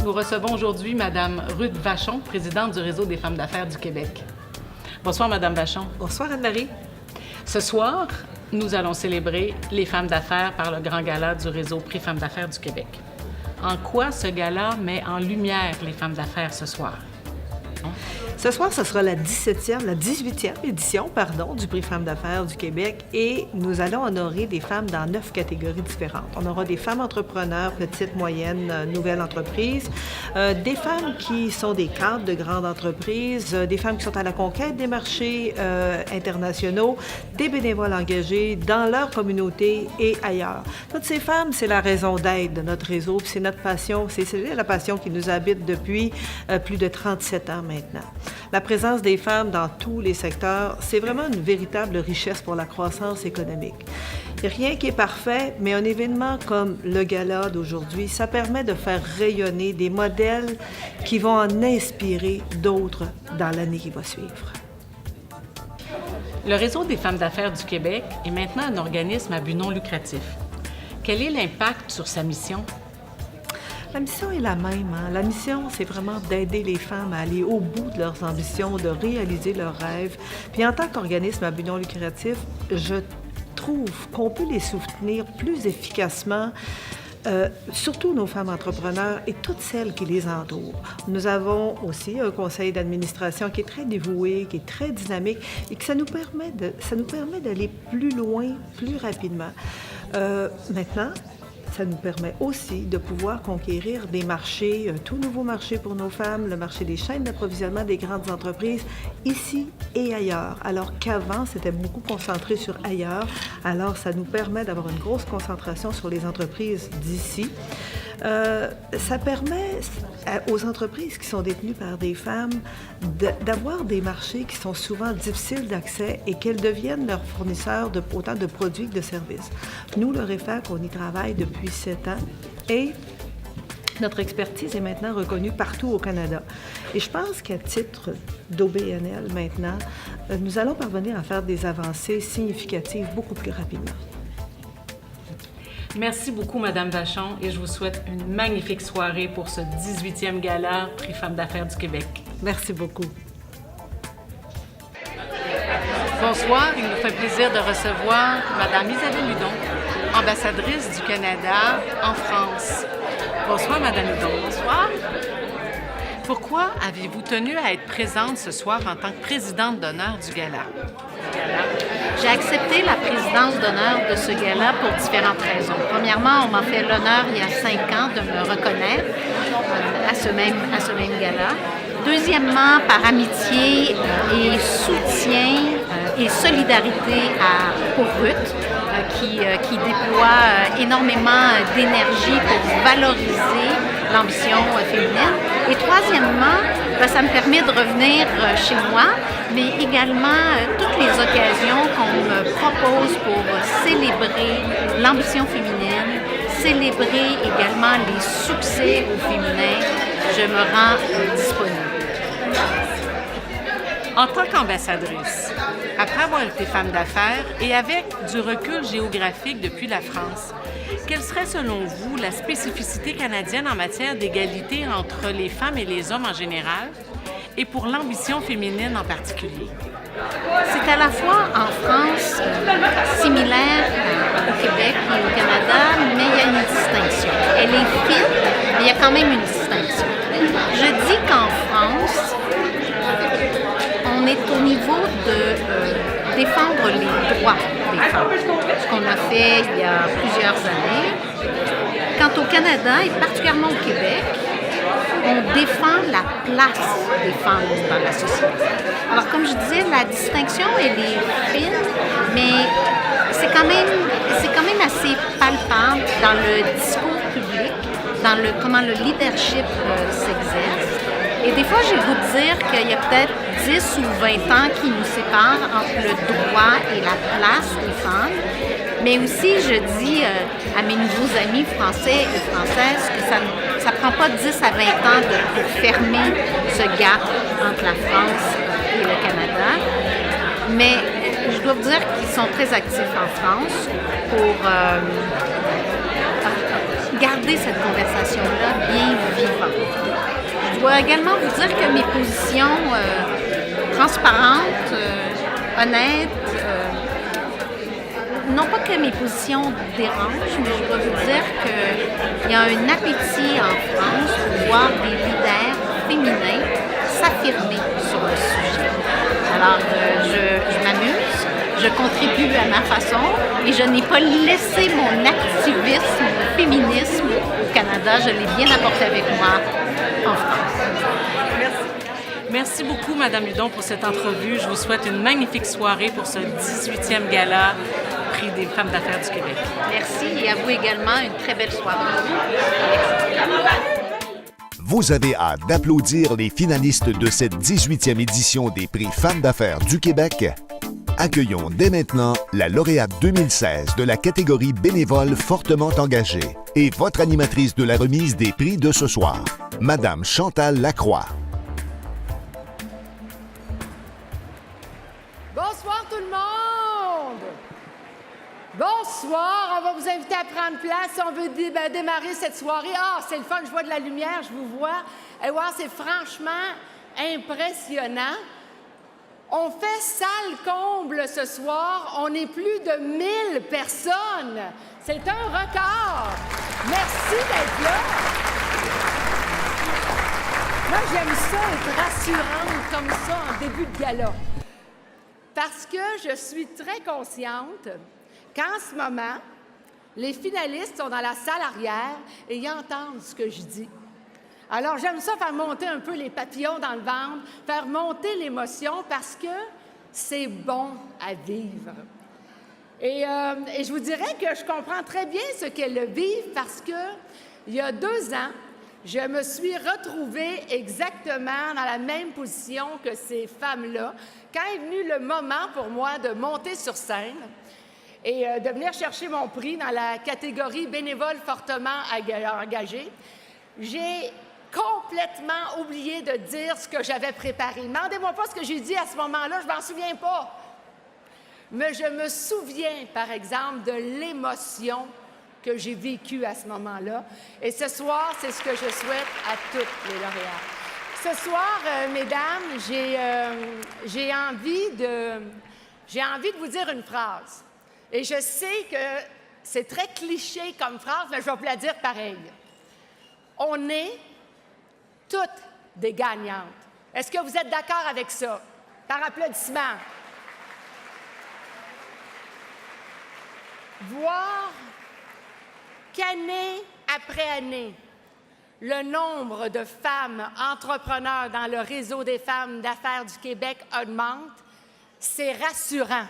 nous recevons aujourd'hui Mme Ruth Vachon, présidente du Réseau des femmes d'affaires du Québec. Bonsoir, Mme Vachon. Bonsoir, Anne-Marie. Ce soir, nous allons célébrer les femmes d'affaires par le grand gala du Réseau Prix Femmes d'affaires du Québec. En quoi ce gala met en lumière les femmes d'affaires ce soir? Ce soir, ce sera la 18e édition du Prix Femmes d'affaires du Québec et nous allons honorer des femmes dans 9 catégories différentes. On aura des femmes entrepreneurs, petites, moyennes, nouvelles entreprises, des femmes qui sont des cadres de grandes entreprises, des femmes qui sont à la conquête des marchés internationaux, des bénévoles engagés dans leur communauté et ailleurs. Toutes ces femmes, c'est la raison d'être de notre réseau, puis c'est notre passion, c'est la passion qui nous habite depuis plus de 37 ans maintenant. La présence des femmes dans tous les secteurs, c'est vraiment une véritable richesse pour la croissance économique. Il n'y a rien qui est parfait, mais un événement comme le gala d'aujourd'hui, ça permet de faire rayonner des modèles qui vont en inspirer d'autres dans l'année qui va suivre. Le Réseau des femmes d'affaires du Québec est maintenant un organisme à but non lucratif. Quel est l'impact sur sa mission? La mission est la même. La mission, c'est vraiment d'aider les femmes à aller au bout de leurs ambitions, de réaliser leurs rêves. Puis en tant qu'organisme à but non lucratif, je trouve qu'on peut les soutenir plus efficacement, surtout nos femmes entrepreneurs et toutes celles qui les entourent. Nous avons aussi un conseil d'administration qui est très dévoué, qui est très dynamique et que ça nous permet d'aller plus loin, plus rapidement. Maintenant, ça nous permet aussi de pouvoir conquérir des marchés, un tout nouveau marché pour nos femmes, le marché des chaînes d'approvisionnement des grandes entreprises, ici et ailleurs. Alors qu'avant, c'était beaucoup concentré sur ailleurs. Alors, ça nous permet d'avoir une grosse concentration sur les entreprises d'ici. Ça permet aux entreprises qui sont détenues par des femmes d'avoir des marchés qui sont souvent difficiles d'accès et qu'elles deviennent leurs fournisseurs autant de produits que de services. Nous, le REFAC, on y travaille depuis 7 ans et notre expertise est maintenant reconnue partout au Canada. Et je pense qu'à titre d'OBNL maintenant, nous allons parvenir à faire des avancées significatives beaucoup plus rapidement. Merci beaucoup, Mme Vachon, et je vous souhaite une magnifique soirée pour ce 18e gala Prix Femmes d'affaires du Québec. Merci beaucoup. Bonsoir, il nous fait plaisir de recevoir Mme Isabelle Hudon, ambassadrice du Canada en France. Bonsoir, Mme Hudon. Bonsoir. Pourquoi avez-vous tenu à être présente ce soir en tant que présidente d'honneur du gala? J'ai accepté la présidence d'honneur de ce gala pour différentes raisons. Premièrement, on m'a fait l'honneur il y a 5 ans de me reconnaître à ce même gala. Deuxièmement, par amitié et soutien et solidarité pour Ruth, qui déploie énormément d'énergie pour valoriser l'ambition féminine. Et troisièmement, ça me permet de revenir chez moi, mais également toutes les occasions qu'on me propose pour célébrer l'ambition féminine, célébrer également les succès au féminin, je me rends disponible. En tant qu'ambassadrice, après avoir été femme d'affaires et avec du recul géographique depuis la France, quelle serait selon vous la spécificité canadienne en matière d'égalité entre les femmes et les hommes en général et pour l'ambition féminine en particulier? C'est à la fois en France similaire au Québec et au Canada, mais il y a une distinction. Elle est fine, mais il y a quand même une distinction. Je dis qu'en France, on est au niveau de défendre les droits des femmes, ce qu'on a fait il y a plusieurs années. Quant au Canada, et particulièrement au Québec, on défend la place des femmes dans la société. Alors, comme je disais, la distinction, elle est fine, mais c'est quand même assez palpable dans le discours public, dans comment le leadership s'exerce. Et des fois, j'ai le goût de dire qu'il y a peut-être 10 ou 20 ans qui nous séparent entre le droit et la place des femmes. Mais aussi, je dis à mes nouveaux amis français et françaises que ça ne prend pas 10 à 20 ans pour fermer ce gap entre la France et le Canada. Mais je dois vous dire qu'ils sont très actifs en France pour garder cette conversation-là bien vivante. Je dois également vous dire que mes positions transparentes, honnêtes, non pas que mes positions dérangent, mais je dois vous dire qu'il y a un appétit en France pour voir des leaders féminins s'affirmer sur le sujet. Alors, je m'amuse, je contribue à ma façon et je n'ai pas laissé mon activisme, mon féminisme au Canada, je l'ai bien apporté avec moi en France. Merci beaucoup, Madame Hudon, pour cette entrevue. Je vous souhaite une magnifique soirée pour ce 18e gala Prix des femmes d'affaires du Québec. Merci et à vous également une très belle soirée. Vous avez hâte d'applaudir les finalistes de cette 18e édition des Prix Femmes d'affaires du Québec? Accueillons dès maintenant la lauréate 2016 de la catégorie bénévole fortement engagée et votre animatrice de la remise des prix de ce soir, Madame Chantal Lacroix. Bonsoir tout le monde! Bonsoir, on va vous inviter à prendre place. On veut démarrer cette soirée. Ah, c'est le fun, je vois de la lumière, je vous vois. Et wow, c'est franchement impressionnant. On fait salle comble ce soir. On est plus de 1000 personnes. C'est un record. Merci d'être là. Moi, j'aime ça être rassurante comme ça en début de gala. Parce que je suis très consciente qu'en ce moment, les finalistes sont dans la salle arrière et ils entendent ce que je dis. Alors, j'aime ça faire monter un peu les papillons dans le ventre, faire monter l'émotion parce que c'est bon à vivre. Et je vous dirais que je comprends très bien ce qu'elles le vivent parce que il y a 2 ans, je me suis retrouvée exactement dans la même position que ces femmes-là quand est venu le moment pour moi de monter sur scène et de venir chercher mon prix dans la catégorie bénévole fortement engagée. J'ai complètement oublié de dire ce que j'avais préparé. Demandez-moi pas ce que j'ai dit à ce moment-là, je m'en souviens pas. Mais je me souviens, par exemple, de l'émotion que j'ai vécue à ce moment-là. Et ce soir, c'est ce que je souhaite à toutes les lauréates. Ce soir, mesdames, j'ai envie de vous dire une phrase. Et je sais que c'est très cliché comme phrase, mais je vais vous la dire pareil. On est toutes des gagnantes. Est-ce que vous êtes d'accord avec ça? Par applaudissement. Voir qu'année après année, le nombre de femmes entrepreneurs dans le réseau des femmes d'affaires du Québec augmente, c'est rassurant.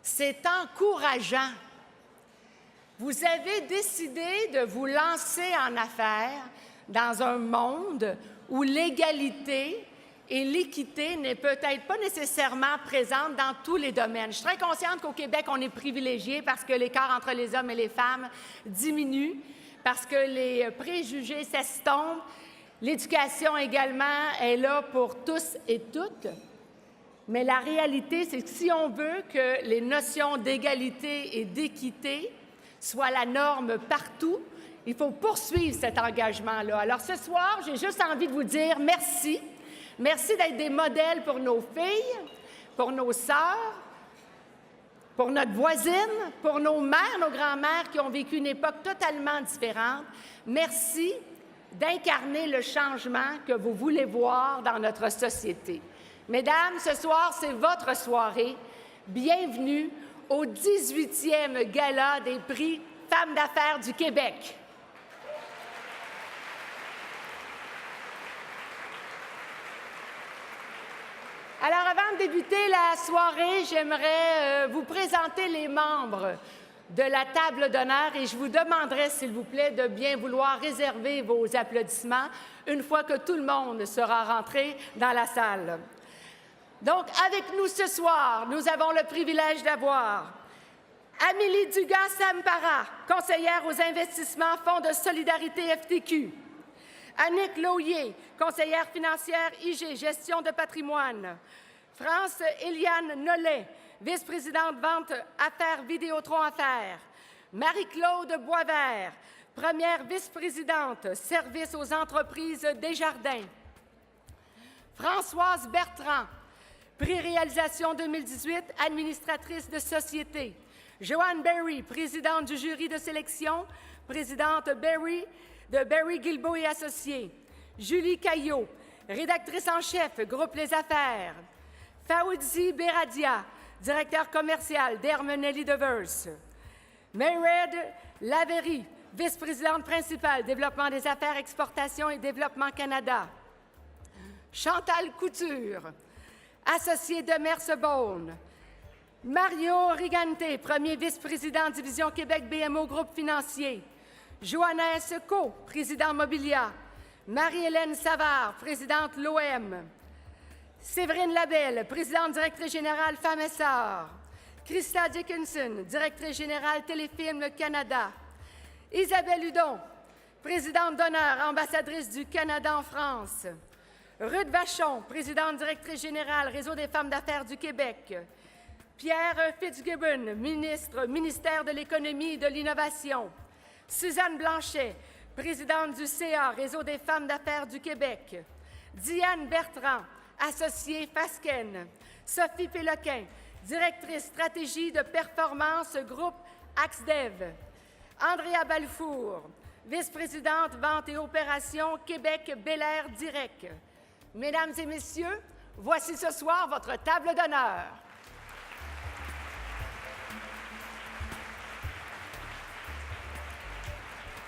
C'est encourageant. Vous avez décidé de vous lancer en affaires dans un monde où l'égalité et l'équité n'est peut-être pas nécessairement présente dans tous les domaines. Je suis très consciente qu'au Québec, on est privilégié parce que l'écart entre les hommes et les femmes diminue, parce que les préjugés s'estompent. L'éducation également est là pour tous et toutes. Mais la réalité, c'est que si on veut que les notions d'égalité et d'équité soient la norme partout, il faut poursuivre cet engagement-là. Alors ce soir, j'ai juste envie de vous dire merci. Merci d'être des modèles pour nos filles, pour nos sœurs, pour notre voisine, pour nos mères, nos grands-mères qui ont vécu une époque totalement différente. Merci d'incarner le changement que vous voulez voir dans notre société. Mesdames, ce soir, c'est votre soirée. Bienvenue au 18e Gala des prix Femmes d'affaires du Québec. Alors, avant de débuter la soirée, j'aimerais vous présenter les membres de la table d'honneur et je vous demanderai, s'il vous plaît, de bien vouloir réserver vos applaudissements une fois que tout le monde sera rentré dans la salle. Donc, avec nous ce soir, nous avons le privilège d'avoir Amélie Dugas-Sampara, conseillère aux investissements Fonds de solidarité FTQ. Annick Lauyer, conseillère financière IG, gestion de patrimoine. France-Éliane Nollet, vice-présidente vente affaires Vidéotron Affaires. Marie-Claude Boisvert, première vice-présidente, service aux entreprises Desjardins. Françoise Bertrand, prix réalisation 2018, administratrice de société. Joanne Berry, présidente du jury de sélection, présidente Berry de Berry Guilbeault et Associés. Julie Caillot, rédactrice en chef, groupe Les Affaires. Fawzi Beradia, directeur commercial d'Hermenelli Devers. Mayred Lavery, vice-présidente principale, développement des affaires, exportation et développement Canada. Chantal Couture, associée de Mercebone. Mario Rigante, premier vice-président division Québec BMO Groupe financier. Johanna Esseco, président Mobilia. Marie-Hélène Savard, présidente l'OM. Séverine Labelle, présidente directrice générale Femmes et Sœurs. Christa Dickinson, directrice générale Téléfilm Canada. Isabelle Hudon, présidente d'honneur, ambassadrice du Canada en France. Ruth Vachon, présidente directrice générale Réseau des femmes d'affaires du Québec. Pierre Fitzgibbon, ministère de l'Économie et de l'Innovation. Suzanne Blanchet, présidente du CA, Réseau des femmes d'affaires du Québec. Diane Bertrand, associée Fasken. Sophie Péloquin, directrice stratégie de performance groupe AXDEV. Andrea Balfour, vice-présidente vente et opérations Québec Bel-Air Direct. Mesdames et messieurs, voici ce soir votre table d'honneur.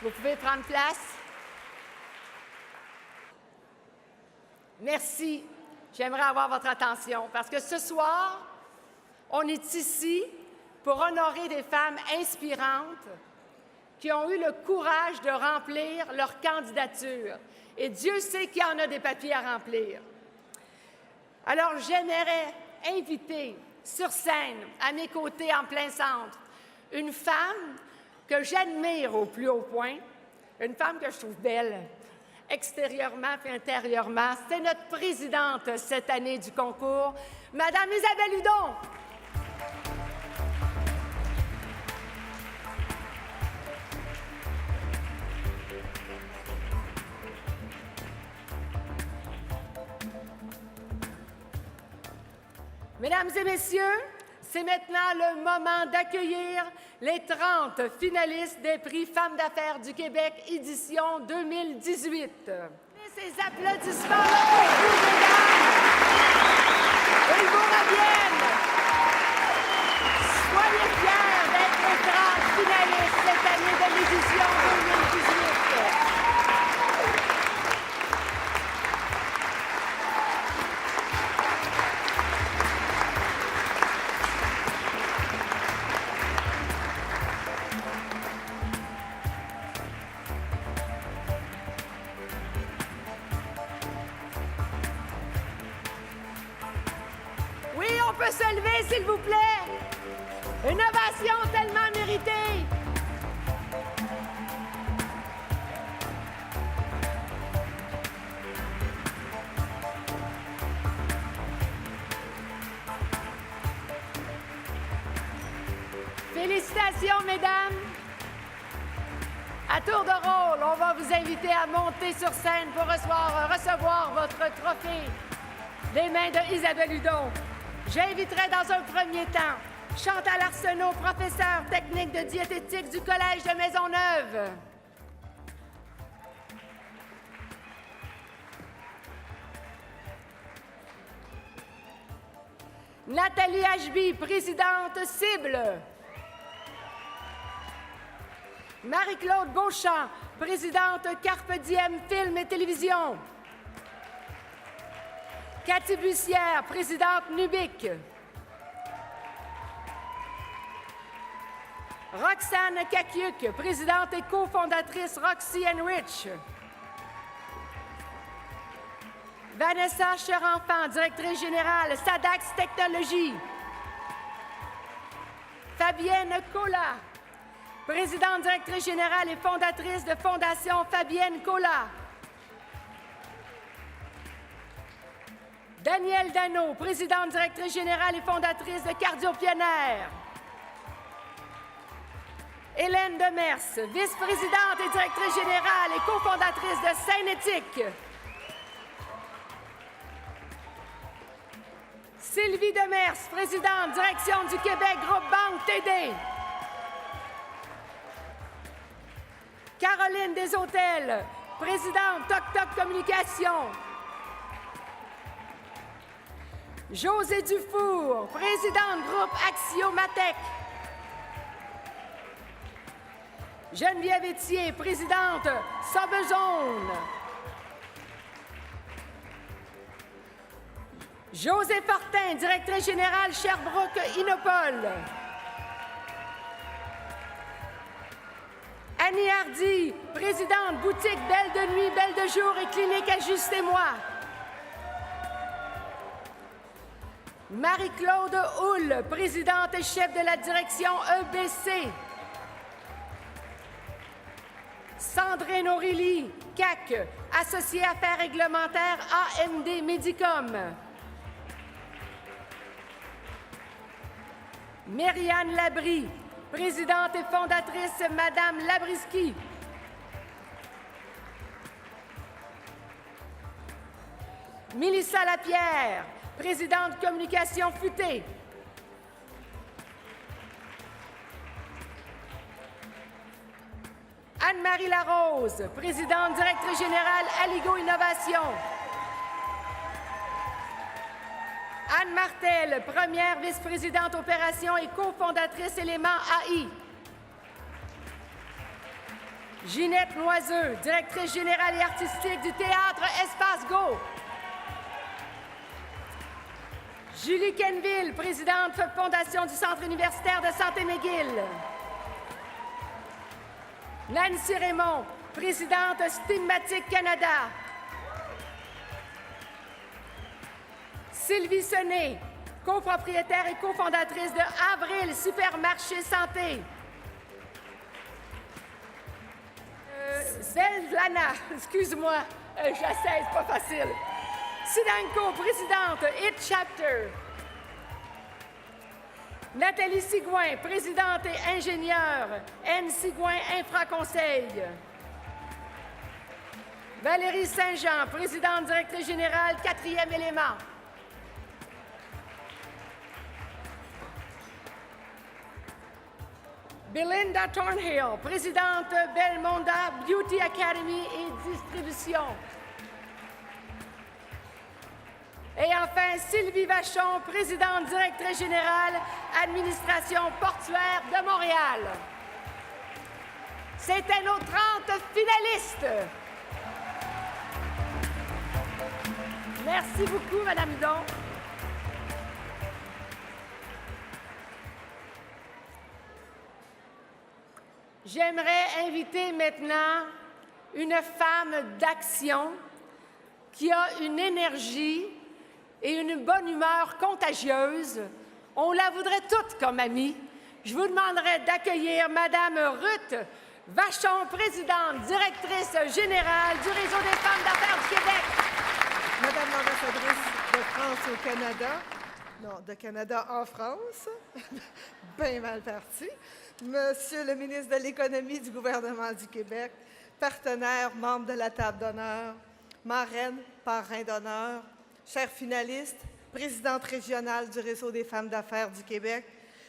Vous pouvez prendre place. Merci. J'aimerais avoir votre attention parce que ce soir, on est ici pour honorer des femmes inspirantes qui ont eu le courage de remplir leur candidature. Et Dieu sait qu'il y en a des papiers à remplir. Alors, j'aimerais inviter sur scène, à mes côtés, en plein centre, une femme que j'admire au plus haut point, une femme que je trouve belle, extérieurement et intérieurement. C'est notre présidente cette année du concours, Madame Isabelle Hudon. Mesdames et messieurs, c'est maintenant le moment d'accueillir les 30 finalistes des prix Femmes d'affaires du Québec, édition 2018. Ces applaudissements pour vous, mesdames. Ils vous reviennent. Soyez fiers d'être les 30 finalistes cette année de l'édition 2018. Se lever, s'il vous plaît. Une ovation tellement méritée. Félicitations, mesdames. À tour de rôle, on va vous inviter à monter sur scène pour recevoir votre trophée des mains de Isabelle Hudon. J'inviterai dans un premier temps Chantal Arsenault, professeure technique de diététique du Collège de Maisonneuve. Nathalie Ashby, présidente Cible. Marie-Claude Beauchamp, présidente Carpe Diem Film et Télévision. Cathy Bussière, présidente Nubic. Roxane Kakiuk, présidente et cofondatrice Roxy Rich. Vanessa Cherenfant, directrice générale Sadax Technologies. Fabienne Cola, présidente, directrice générale et fondatrice de Fondation Fabienne Cola. Danielle Dano, présidente, directrice générale et fondatrice de Cardio Pionnière. Hélène Demers, vice-présidente et directrice générale et cofondatrice de Seine-Éthique. Sylvie Demers, présidente, direction du Québec Groupe Banque TD. Caroline Deshôtels, présidente Toc Toc Communication. Josée Dufour, présidente groupe Axiomatec. Geneviève Étier, présidente Sobezone. José Fortin, directrice générale Sherbrooke Innopol. Annie Hardy, présidente boutique Belle de nuit, Belle de jour et clinique Ajustez-moi. Marie-Claude Houle, présidente et chef de la direction EBC. Sandrine Aurélie, CAC, associée affaires réglementaires AMD Médicom. Myriane Labrie, présidente et fondatrice Madame Labriski. Mélissa Lapierre, présidente communication Futée. Anne-Marie Larose, présidente directrice générale Aligo Innovation. Anne Martel, première vice-présidente opération et cofondatrice Élément AI. Ginette Noiseux, directrice générale et artistique du théâtre Espace Go. Julie Kenville, présidente fondation du Centre universitaire de santé McGill. Nancy Raymond, présidente Stigmatique Canada. Sylvie Sené, copropriétaire et cofondatrice de Avril Supermarché Santé. Svetlana, excuse-moi, j'essaie, c'est pas facile. Sidanko, présidente It Chapter. Nathalie Sigouin, présidente et ingénieure, N. Sigouin Infraconseil. Valérie Saint-Jean, présidente directrice générale, 4e élément. Belinda Thornhill, présidente Belmonda Beauty Academy et Distribution. Et enfin, Sylvie Vachon, présidente directrice générale, administration portuaire de Montréal. C'était nos 30 finalistes. Merci beaucoup, Madame Hudon. J'aimerais inviter maintenant une femme d'action qui a une énergie et une bonne humeur contagieuse. On la voudrait toute comme amie. Je vous demanderai d'accueillir Madame Ruth Vachon, présidente, directrice générale du Réseau des femmes d'affaires du Québec. Madame l'ambassadrice de France au Canada, non, de Canada en France, bien mal parti. Monsieur le ministre de l'Économie du gouvernement du Québec, partenaire, membre de la table d'honneur, marraine, parrain d'honneur, chers finalistes, présidente régionale du Réseau des femmes d'affaires du Québec,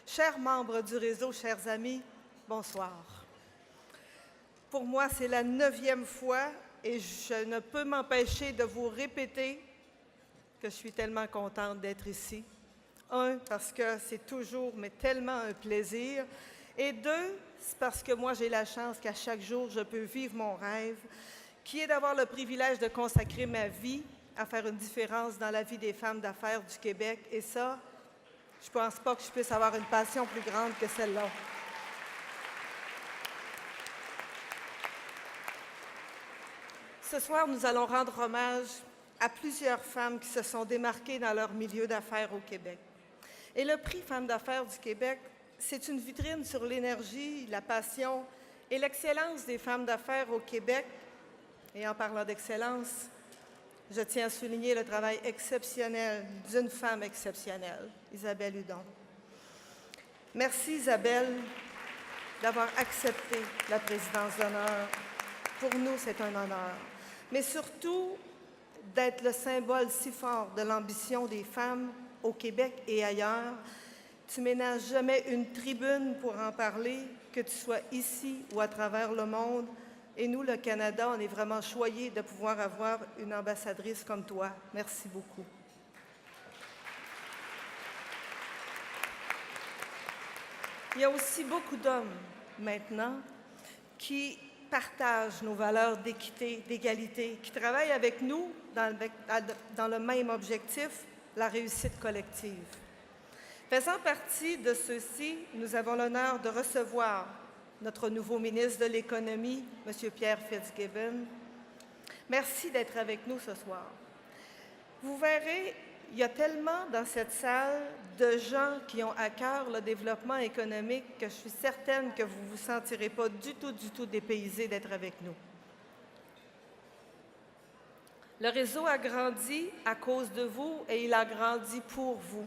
chers membres du réseau, chers amis, bonsoir. Pour moi, c'est la 9e fois et je ne peux m'empêcher de vous répéter que je suis tellement contente d'être ici. Un, parce que c'est toujours, mais tellement un plaisir. Et deux, c'est parce que moi, j'ai la chance qu'à chaque jour, je peux vivre mon rêve, qui est d'avoir le privilège de consacrer ma vie à faire une différence dans la vie des femmes d'affaires du Québec. Et ça, je ne pense pas que je puisse avoir une passion plus grande que celle-là. Ce soir, nous allons rendre hommage à plusieurs femmes qui se sont démarquées dans leur milieu d'affaires au Québec. Et le prix Femmes d'affaires du Québec, c'est une vitrine sur l'énergie, la passion et l'excellence des femmes d'affaires au Québec. Et en parlant d'excellence, je tiens à souligner le travail exceptionnel d'une femme exceptionnelle, Isabelle Hudon. Merci Isabelle d'avoir accepté la présidence d'honneur. Pour nous, c'est un honneur. Mais surtout, d'être le symbole si fort de l'ambition des femmes au Québec et ailleurs. Tu ménages jamais une tribune pour en parler, que tu sois ici ou à travers le monde. Et nous, le Canada, on est vraiment choyés de pouvoir avoir une ambassadrice comme toi. Merci beaucoup. Il y a aussi beaucoup d'hommes maintenant qui partagent nos valeurs d'équité, d'égalité, qui travaillent avec nous dans le même objectif, la réussite collective. Faisant partie de ceux-ci, nous avons l'honneur de recevoir notre nouveau ministre de l'Économie, M. Pierre Fitzgibbon. Merci d'être avec nous ce soir. Vous verrez, il y a tellement dans cette salle de gens qui ont à cœur le développement économique que je suis certaine que vous ne vous sentirez pas du tout dépaysés d'être avec nous. Le réseau a grandi à cause de vous et il a grandi pour vous.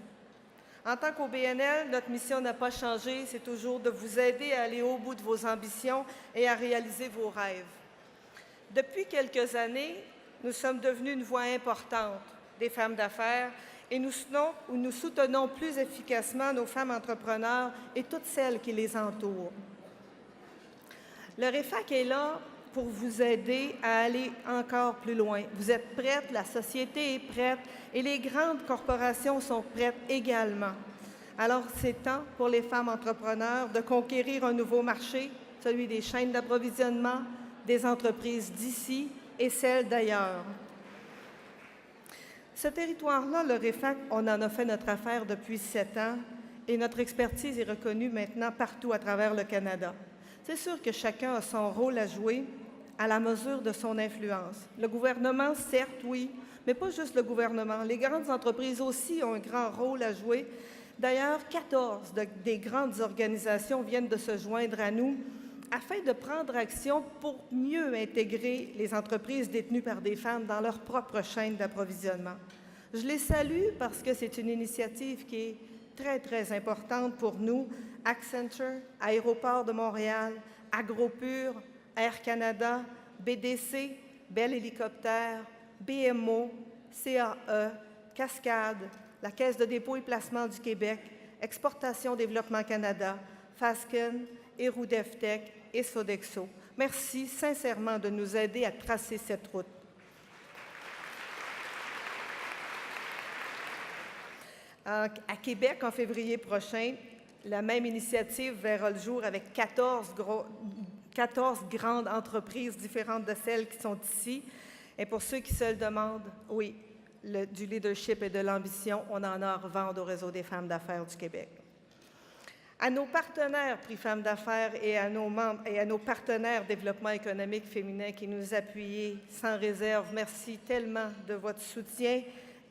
En tant qu'OBNL, notre mission n'a pas changé, c'est toujours de vous aider à aller au bout de vos ambitions et à réaliser vos rêves. Depuis quelques années, nous sommes devenus une voix importante des femmes d'affaires et nous soutenons plus efficacement nos femmes entrepreneurs et toutes celles qui les entourent. Le REFAC est là pour vous aider à aller encore plus loin. Vous êtes prêtes, la société est prête et les grandes corporations sont prêtes également. Alors, c'est temps pour les femmes entrepreneurs de conquérir un nouveau marché, celui des chaînes d'approvisionnement, des entreprises d'ici et celles d'ailleurs. Ce territoire-là, le REFAC, on en a fait notre affaire depuis 7 ans et notre expertise est reconnue maintenant partout à travers le Canada. C'est sûr que chacun a son rôle à jouer à la mesure de son influence. Le gouvernement, certes, oui, mais pas juste le gouvernement. Les grandes entreprises aussi ont un grand rôle à jouer. D'ailleurs, 14 des grandes organisations viennent de se joindre à nous afin de prendre action pour mieux intégrer les entreprises détenues par des femmes dans leur propre chaîne d'approvisionnement. Je les salue parce que c'est une initiative qui est très importante pour nous. Accenture, Aéroport de Montréal, AgroPure, Air Canada, BDC, Bell Hélicoptère, BMO, CAE, Cascade, la Caisse de dépôt et placement du Québec, Exportation Développement Canada, Fasken, Héroux-Deftech et Sodexo. Merci sincèrement de nous aider à tracer cette route. À Québec, en février prochain, la même initiative verra le jour avec 14 grandes entreprises différentes de celles qui sont ici. Et pour ceux qui se le demandent, oui, du leadership et de l'ambition, on en a à revendre au Réseau des femmes d'affaires du Québec. À nos partenaires Prix Femmes d'affaires et à nos membres et à nos partenaires développement économique féminin qui nous appuient sans réserve, merci tellement de votre soutien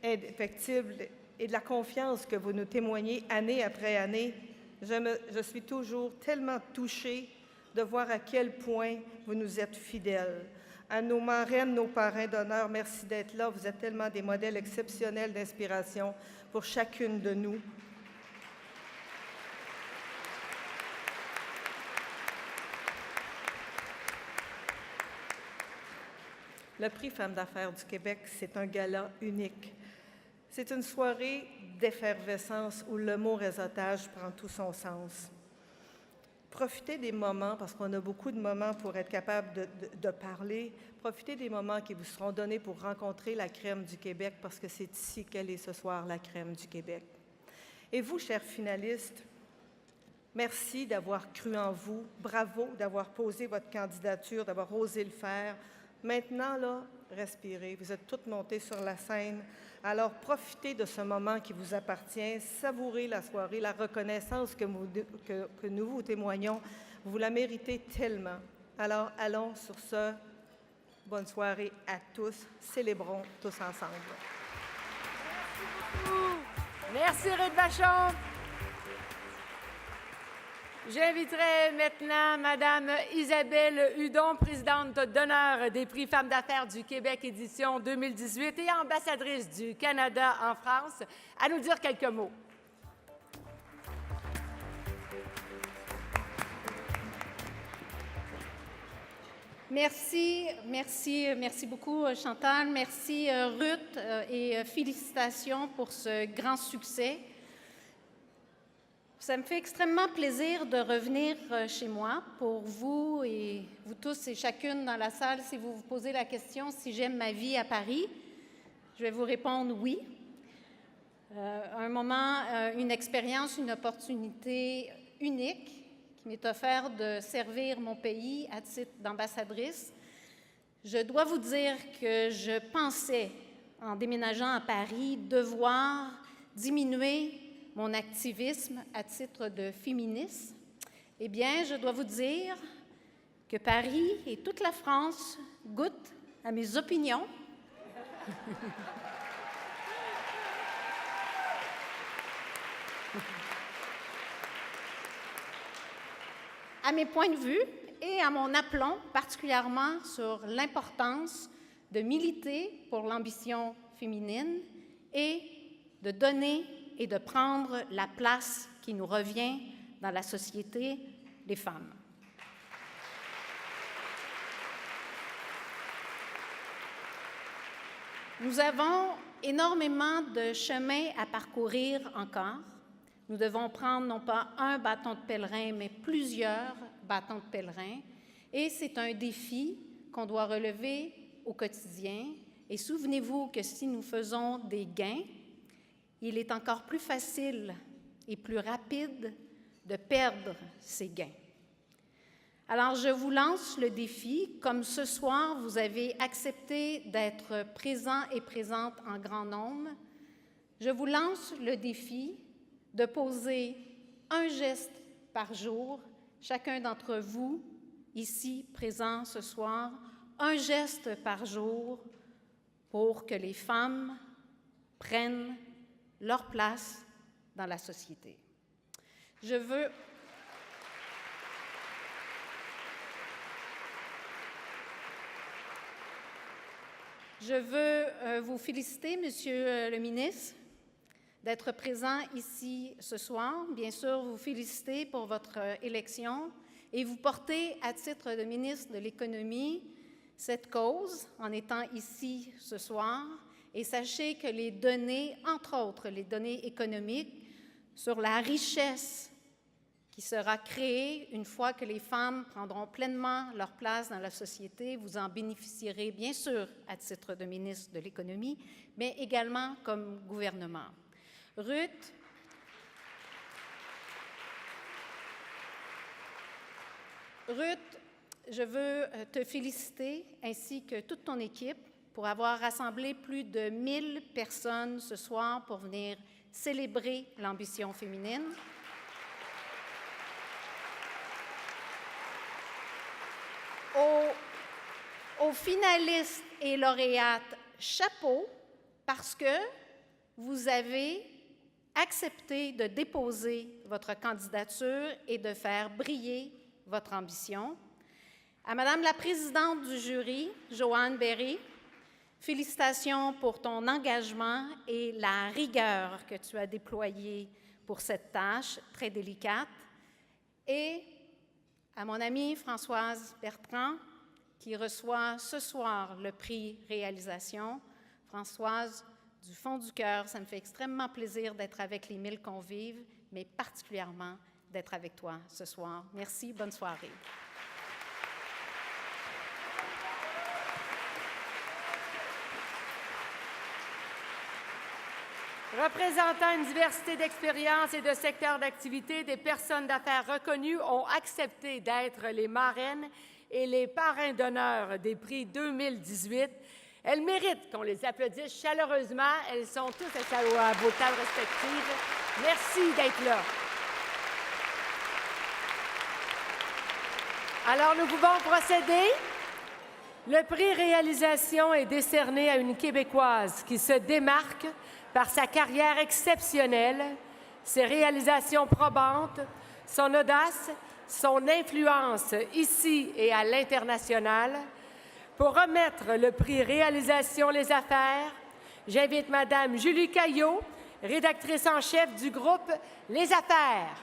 indéfectible et de la confiance que vous nous témoignez année après année. Je suis toujours tellement touchée de voir à quel point vous nous êtes fidèles. À nos marraines, nos parrains d'honneur, merci d'être là. Vous êtes tellement des modèles exceptionnels d'inspiration pour chacune de nous. Le Prix Femmes d'affaires du Québec, c'est un gala unique. C'est une soirée d'effervescence où le mot réseautage prend tout son sens. Profitez des moments, parce qu'on a beaucoup de moments pour être capable de parler. Profitez des moments qui vous seront donnés pour rencontrer la crème du Québec, parce que c'est ici qu'elle est ce soir, la crème du Québec. Et vous, chers finalistes, merci d'avoir cru en vous. Bravo d'avoir posé votre candidature, d'avoir osé le faire. Maintenant, là, respirez. Vous êtes toutes montées sur la scène. Alors, profitez de ce moment qui vous appartient. Savourez la soirée, la reconnaissance que nous vous témoignons. Vous la méritez tellement. Alors, allons sur ce. Bonne soirée à tous. Célébrons tous ensemble. Merci beaucoup. Merci, Ruth Vachon. J'inviterai maintenant Mme Isabelle Hudon, présidente d'honneur des Prix Femmes d'affaires du Québec édition 2018 et ambassadrice du Canada en France, à nous dire quelques mots. Merci beaucoup, Chantal. Merci, Ruth, et félicitations pour ce grand succès. Ça me fait extrêmement plaisir de revenir chez moi. Pour vous et vous tous et chacune dans la salle, si vous vous posez la question si j'aime ma vie à Paris, je vais vous répondre oui. Un moment, une expérience, une opportunité unique qui m'est offerte de servir mon pays à titre d'ambassadrice. Je dois vous dire que je pensais, en déménageant à Paris, devoir diminuer mon activisme à titre de féministe. Eh bien, je dois vous dire que Paris et toute la France goûtent à mes opinions. À mes points de vue et à mon aplomb, particulièrement sur l'importance de militer pour l'ambition féminine et de donner et de prendre la place qui nous revient dans la société des femmes. Nous avons énormément de chemin à parcourir encore. Nous devons prendre non pas un bâton de pèlerin, mais plusieurs bâtons de pèlerin. Et c'est un défi qu'on doit relever au quotidien. Et souvenez-vous que si nous faisons des gains, il est encore plus facile et plus rapide de perdre ces gains. Alors, je vous lance le défi. Comme ce soir, vous avez accepté d'être présents et présentes en grand nombre, je vous lance le défi de poser un geste par jour, chacun d'entre vous, ici présents ce soir, un geste par jour pour que les femmes prennent leur place dans la société. Je veux vous féliciter, Monsieur le ministre, d'être présent ici ce soir. Bien sûr, vous féliciter pour votre élection et vous porter à titre de ministre de l'Économie cette cause en étant ici ce soir. Et sachez que les données, entre autres les données économiques, sur la richesse qui sera créée une fois que les femmes prendront pleinement leur place dans la société, vous en bénéficierez bien sûr à titre de ministre de l'Économie, mais également comme gouvernement. Ruth, je veux te féliciter ainsi que toute ton équipe pour avoir rassemblé plus de 1000 personnes ce soir pour venir célébrer l'ambition féminine. Aux finalistes et lauréates, chapeau, parce que vous avez accepté de déposer votre candidature et de faire briller votre ambition. À Madame la présidente du jury, Joanne Berry, félicitations pour ton engagement et la rigueur que tu as déployée pour cette tâche très délicate. Et à mon amie Françoise Bertrand, qui reçoit ce soir le prix Réalisation. Françoise, du fond du cœur, ça me fait extrêmement plaisir d'être avec les 1000 convives, mais particulièrement d'être avec toi ce soir. Merci, bonne soirée. Représentant une diversité d'expériences et de secteurs d'activité, des personnes d'affaires reconnues ont accepté d'être les marraines et les parrains d'honneur des prix 2018. Elles méritent qu'on les applaudisse chaleureusement. Elles sont toutes à vos tables respectives. Merci d'être là. Alors, nous pouvons procéder. Le prix Réalisation est décerné à une Québécoise qui se démarque par sa carrière exceptionnelle, ses réalisations probantes, son audace, son influence ici et à l'international. Pour remettre le prix Réalisation les affaires, j'invite Madame Julie Caillot, rédactrice en chef du groupe Les Affaires.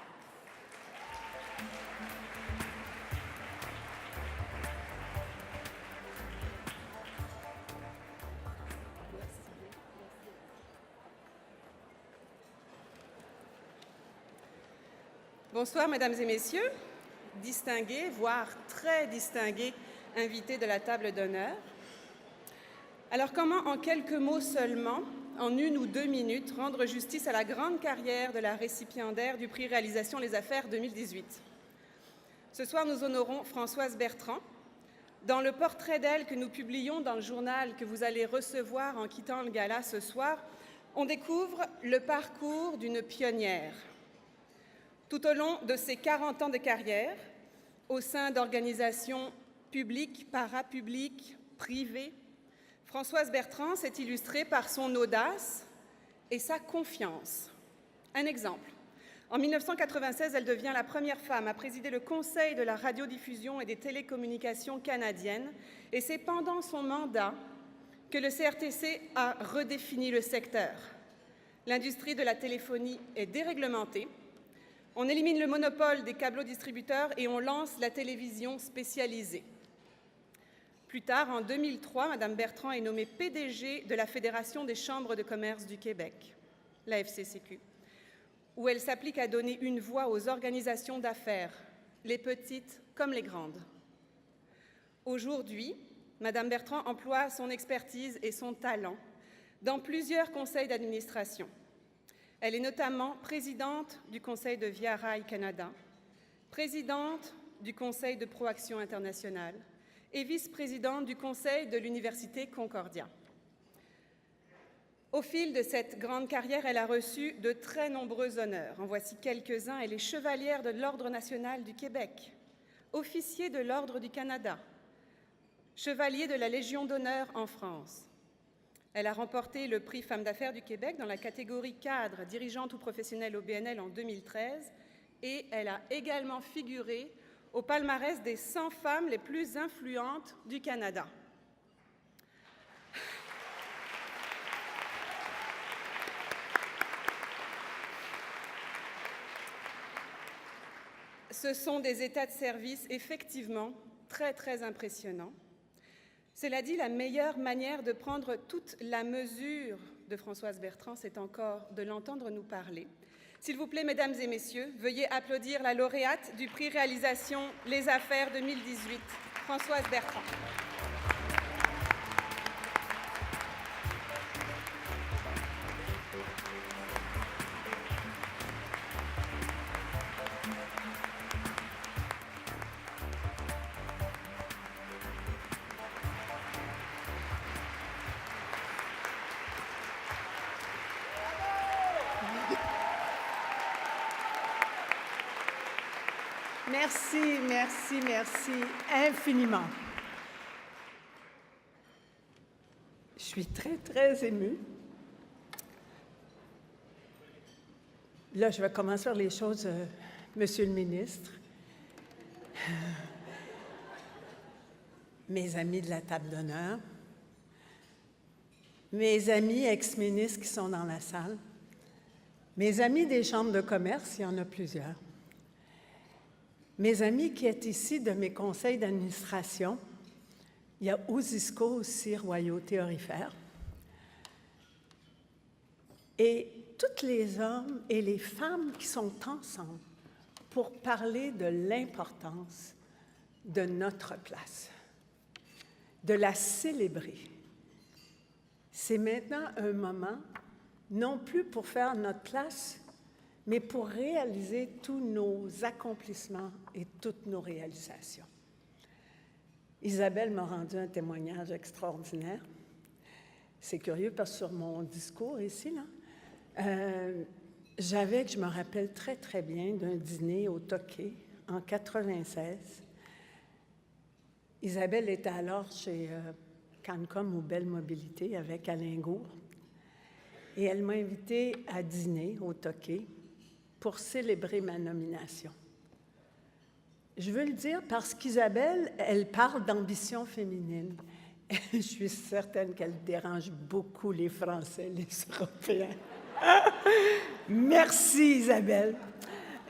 Bonsoir, mesdames et messieurs, distingués, voire très distingués, invités de la table d'honneur. Alors, comment, en quelques mots seulement, en 1 ou 2 minutes, rendre justice à la grande carrière de la récipiendaire du prix Réalisation Les Affaires 2018? Ce soir, nous honorons Françoise Bertrand. Dans le portrait d'elle que nous publions dans le journal que vous allez recevoir en quittant le gala ce soir, on découvre le parcours d'une pionnière. Tout au long de ses 40 ans de carrière, au sein d'organisations publiques, parapubliques, privées, Françoise Bertrand s'est illustrée par son audace et sa confiance. Un exemple. En 1996, elle devient la première femme à présider le Conseil de la radiodiffusion et des télécommunications canadiennes, et c'est pendant son mandat que le CRTC a redéfini le secteur. L'industrie de la téléphonie est déréglementée. On élimine le monopole des câblodistributeurs et on lance la télévision spécialisée. Plus tard, en 2003, Mme Bertrand est nommée PDG de la Fédération des chambres de commerce du Québec, la FCCQ, où elle s'applique à donner une voix aux organisations d'affaires, les petites comme les grandes. Aujourd'hui, Mme Bertrand emploie son expertise et son talent dans plusieurs conseils d'administration. Elle est notamment présidente du Conseil de Via Rail Canada, présidente du Conseil de Proaction Internationale et vice-présidente du Conseil de l'Université Concordia. Au fil de cette grande carrière, elle a reçu de très nombreux honneurs. En voici quelques-uns. Elle est chevalière de l'Ordre national du Québec, officier de l'Ordre du Canada, chevalier de la Légion d'honneur en France. Elle a remporté le prix Femmes d'affaires du Québec dans la catégorie cadre, dirigeante ou professionnelle au BNL en 2013 et elle a également figuré au palmarès des 100 femmes les plus influentes du Canada. Ce sont des états de service effectivement très impressionnants. Cela dit, la meilleure manière de prendre toute la mesure de Françoise Bertrand, c'est encore de l'entendre nous parler. S'il vous plaît, mesdames et messieurs, veuillez applaudir la lauréate du prix Réalisation Les Affaires 2018, Françoise Bertrand. Merci infiniment. Je suis très émue. Là, je vais commencer par les choses, Monsieur le ministre, mes amis de la table d'honneur, mes amis ex-ministres qui sont dans la salle, mes amis des chambres de commerce, il y en a plusieurs, mes amis qui êtes ici de mes conseils d'administration, il y a Ouzisco aussi, Royauté Aurifère, et tous les hommes et les femmes qui sont ensemble pour parler de l'importance de notre place, de la célébrer. C'est maintenant un moment, non plus pour faire notre place, mais pour réaliser tous nos accomplissements et toutes nos réalisations. Isabelle m'a rendu un témoignage extraordinaire. C'est curieux parce que sur mon discours ici, là, je me rappelle très bien d'un dîner au Toqué en 1996. Isabelle était alors chez Cancom ou Belle Mobilité avec Alain Gould. Et elle m'a invitée à dîner au Toqué pour célébrer ma nomination. Je veux le dire parce qu'Isabelle, elle parle d'ambition féminine. Je suis certaine qu'elle dérange beaucoup les Français, les Européens. Merci Isabelle.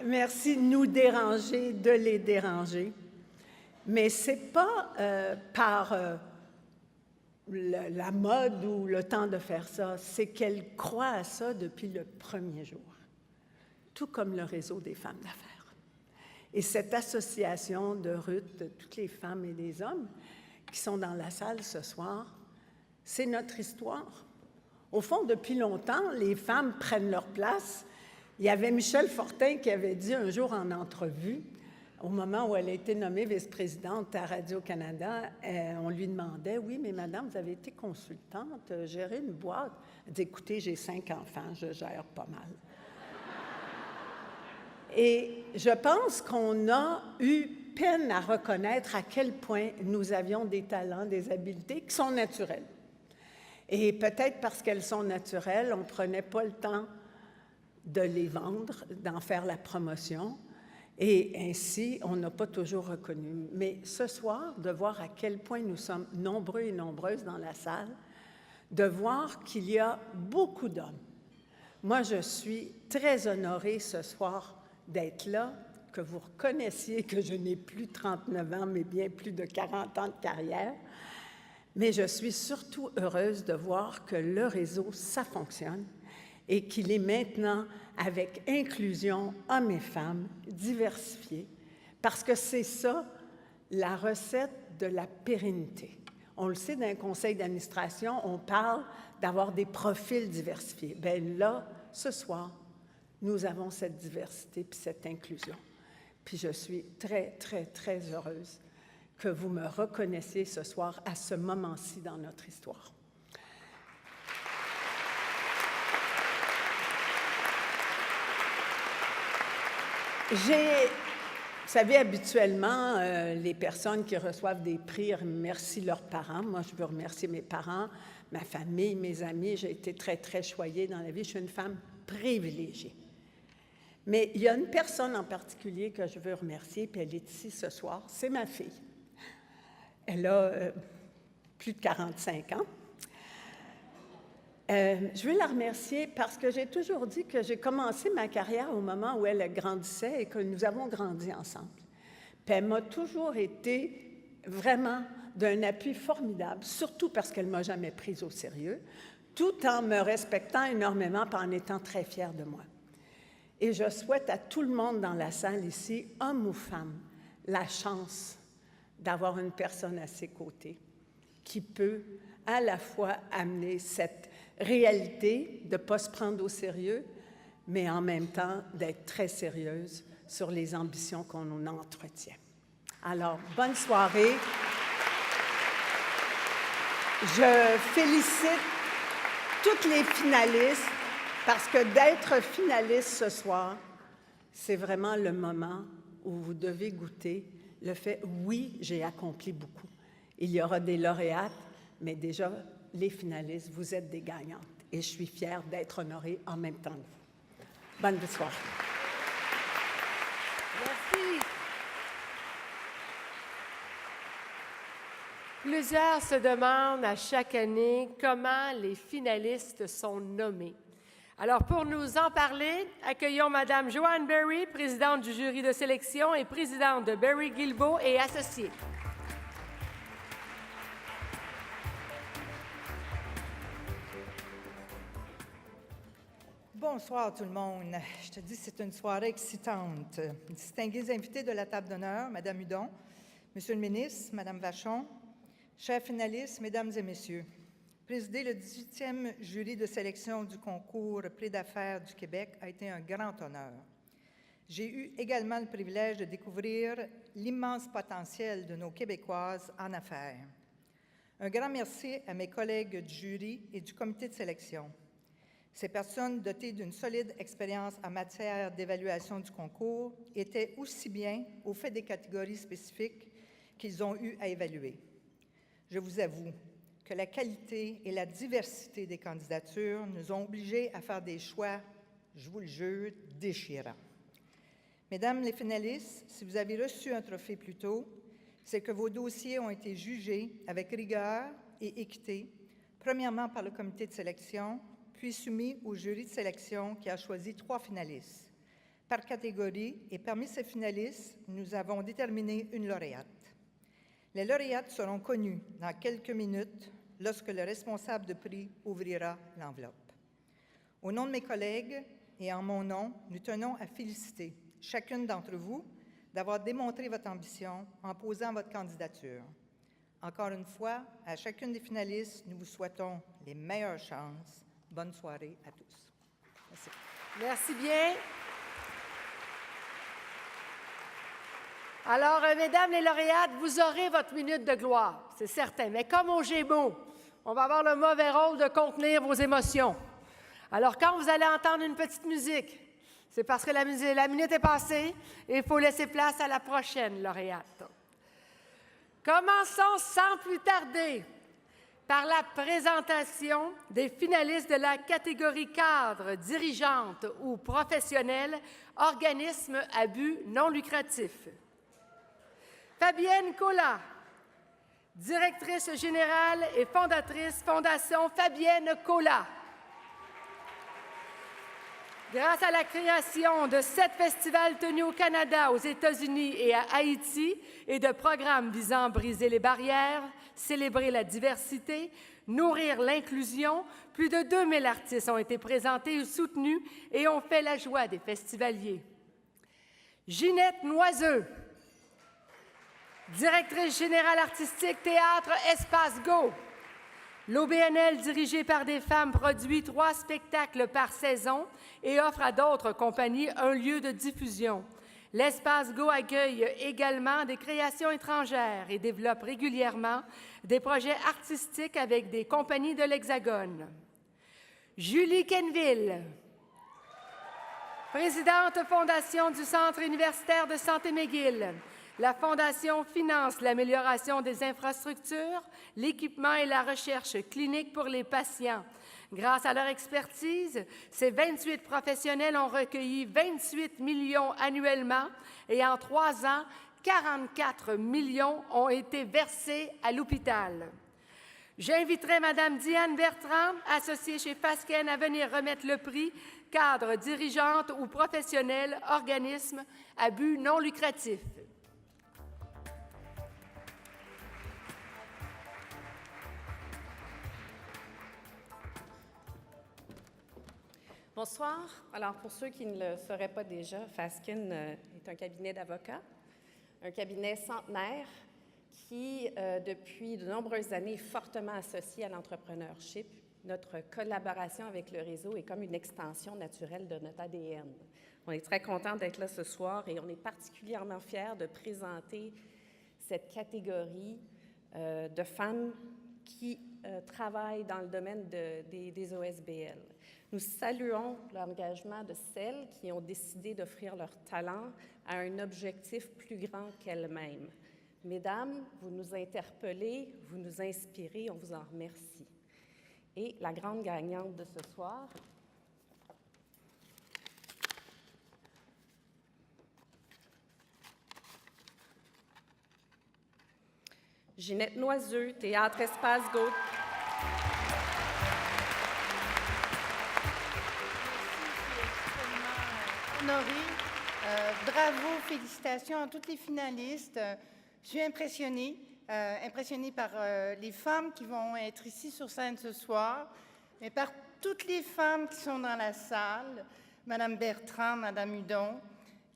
Merci de nous déranger, de les déranger. Mais ce n'est pas par la mode ou le temps de faire ça, c'est qu'elle croit à ça depuis le premier jour, tout comme le réseau des femmes d'affaires. Et cette association de Ruth, de toutes les femmes et les hommes qui sont dans la salle ce soir, c'est notre histoire. Au fond, depuis longtemps, les femmes prennent leur place. Il y avait Michel Fortin qui avait dit un jour en entrevue, au moment où elle a été nommée vice-présidente à Radio-Canada, on lui demandait, « Oui, mais madame, vous avez été consultante, gérer une boîte. » Elle dit, « Écoutez, j'ai 5 enfants, je gère pas mal. » Et je pense qu'on a eu peine à reconnaître à quel point nous avions des talents, des habiletés qui sont naturelles. Et peut-être parce qu'elles sont naturelles, on ne prenait pas le temps de les vendre, d'en faire la promotion. Et ainsi, on n'a pas toujours reconnu. Mais ce soir, de voir à quel point nous sommes nombreux et nombreuses dans la salle, de voir qu'il y a beaucoup d'hommes. Moi, je suis très honorée ce soir d'être là, que vous reconnaissiez que je n'ai plus 39 ans, mais bien plus de 40 ans de carrière. Mais je suis surtout heureuse de voir que le réseau, ça fonctionne et qu'il est maintenant avec inclusion hommes et femmes, diversifiés, parce que c'est ça, la recette de la pérennité. On le sait, dans un conseil d'administration, on parle d'avoir des profils diversifiés. Bien là, ce soir, nous avons cette diversité puis cette inclusion. Puis je suis très, très, très heureuse que vous me reconnaissiez ce soir à ce moment-ci dans notre histoire. Vous savez, habituellement, les personnes qui reçoivent des prix remercient leurs parents. Moi, je veux remercier mes parents, ma famille, mes amis. J'ai été très, très choyée dans la vie. Je suis une femme privilégiée. Mais il y a une personne en particulier que je veux remercier, puis elle est ici ce soir. C'est ma fille. Elle a plus de 45 ans. Je veux la remercier parce que j'ai toujours dit que j'ai commencé ma carrière au moment où elle grandissait et que nous avons grandi ensemble. Puis elle m'a toujours été vraiment d'un appui formidable, surtout parce qu'elle ne m'a jamais prise au sérieux, tout en me respectant énormément et en étant très fière de moi. Et je souhaite à tout le monde dans la salle ici, homme ou femme, la chance d'avoir une personne à ses côtés qui peut à la fois amener cette réalité de ne pas se prendre au sérieux, mais en même temps d'être très sérieuse sur les ambitions qu'on en entretient. Alors, bonne soirée. Je félicite toutes les finalistes parce que d'être finaliste ce soir, c'est vraiment le moment où vous devez goûter le fait, oui, j'ai accompli beaucoup. Il y aura des lauréates, mais déjà, les finalistes, vous êtes des gagnantes. Et je suis fière d'être honorée en même temps que vous. Bonne soirée. Merci. Plusieurs se demandent à chaque année comment les finalistes sont nommés. Alors, pour nous en parler, accueillons Mme Joanne Berry, présidente du jury de sélection et présidente de Berry Guilbeault et Associés. Bonsoir tout le monde. Je te dis, c'est une soirée excitante. Distingués invités de la table d'honneur, Mme Hudon, Monsieur le ministre, Mme Vachon, chers finalistes, Mesdames et Messieurs, présider le 18e jury de sélection du concours Prix d'affaires du Québec a été un grand honneur. J'ai eu également le privilège de découvrir l'immense potentiel de nos Québécoises en affaires. Un grand merci à mes collègues du jury et du comité de sélection. Ces personnes dotées d'une solide expérience en matière d'évaluation du concours étaient aussi bien au fait des catégories spécifiques qu'ils ont eu à évaluer. Je vous avoue que la qualité et la diversité des candidatures nous ont obligés à faire des choix, je vous le jure, déchirants. Mesdames les finalistes, si vous avez reçu un trophée plus tôt, c'est que vos dossiers ont été jugés avec rigueur et équité, premièrement par le comité de sélection, puis soumis au jury de sélection qui a choisi 3 finalistes par catégorie, et parmi ces finalistes, nous avons déterminé une lauréate. Les lauréates seront connues dans quelques minutes lorsque le responsable de prix ouvrira l'enveloppe. Au nom de mes collègues et en mon nom, nous tenons à féliciter chacune d'entre vous d'avoir démontré votre ambition en posant votre candidature. Encore une fois, à chacune des finalistes, nous vous souhaitons les meilleures chances. Bonne soirée à tous. Merci. Merci bien. Alors, mesdames les lauréates, vous aurez votre minute de gloire, c'est certain. Mais comme au Gémeaux, on va avoir le mauvais rôle de contenir vos émotions. Alors, quand vous allez entendre une petite musique, c'est parce que la minute est passée et il faut laisser place à la prochaine lauréate. Commençons sans plus tarder par la présentation des finalistes de la catégorie cadre, dirigeante ou professionnelle, organisme à but non lucratif. Fabienne Cola, directrice générale et fondatrice Fondation Fabienne Cola. Grâce à la création de 7 festivals tenus au Canada, aux États-Unis et à Haïti et de programmes visant à briser les barrières, célébrer la diversité, nourrir l'inclusion, plus de 2000 artistes ont été présentés ou soutenus et ont fait la joie des festivaliers. Ginette Noiseux, directrice générale artistique Théâtre Espace Go. L'OBNL, dirigé par des femmes, produit 3 spectacles par saison et offre à d'autres compagnies un lieu de diffusion. L'Espace Go accueille également des créations étrangères et développe régulièrement des projets artistiques avec des compagnies de l'Hexagone. Julie Kenville, présidente fondation du Centre universitaire de santé McGill. La Fondation finance l'amélioration des infrastructures, l'équipement et la recherche clinique pour les patients. Grâce à leur expertise, ces 28 professionnels ont recueilli 28 millions annuellement et en 3 ans, 44 millions ont été versés à l'hôpital. J'inviterai Mme Diane Bertrand, associée chez Fasken, à venir remettre le prix cadre, dirigeante ou professionnelle, organisme à but non lucratif. Bonsoir. Alors, pour ceux qui ne le sauraient pas déjà, Fasken est un cabinet d'avocats, un cabinet centenaire qui, depuis de nombreuses années, est fortement associé à l'entrepreneurship. Notre collaboration avec le réseau est comme une extension naturelle de notre ADN. On est très content d'être là ce soir et on est particulièrement fiers de présenter cette catégorie de femmes qui travaillent dans le domaine des OSBL. Nous saluons l'engagement de celles qui ont décidé d'offrir leur talent à un objectif plus grand qu'elles-mêmes. Mesdames, vous nous interpellez, vous nous inspirez, on vous en remercie. Et la grande gagnante de ce soir, Ginette Noiseux, Théâtre Espace Go. Honorée. Bravo, félicitations à toutes les finalistes. Je suis impressionnée par les femmes qui vont être ici sur scène ce soir, mais par toutes les femmes qui sont dans la salle, Mme Bertrand, Mme Hudon,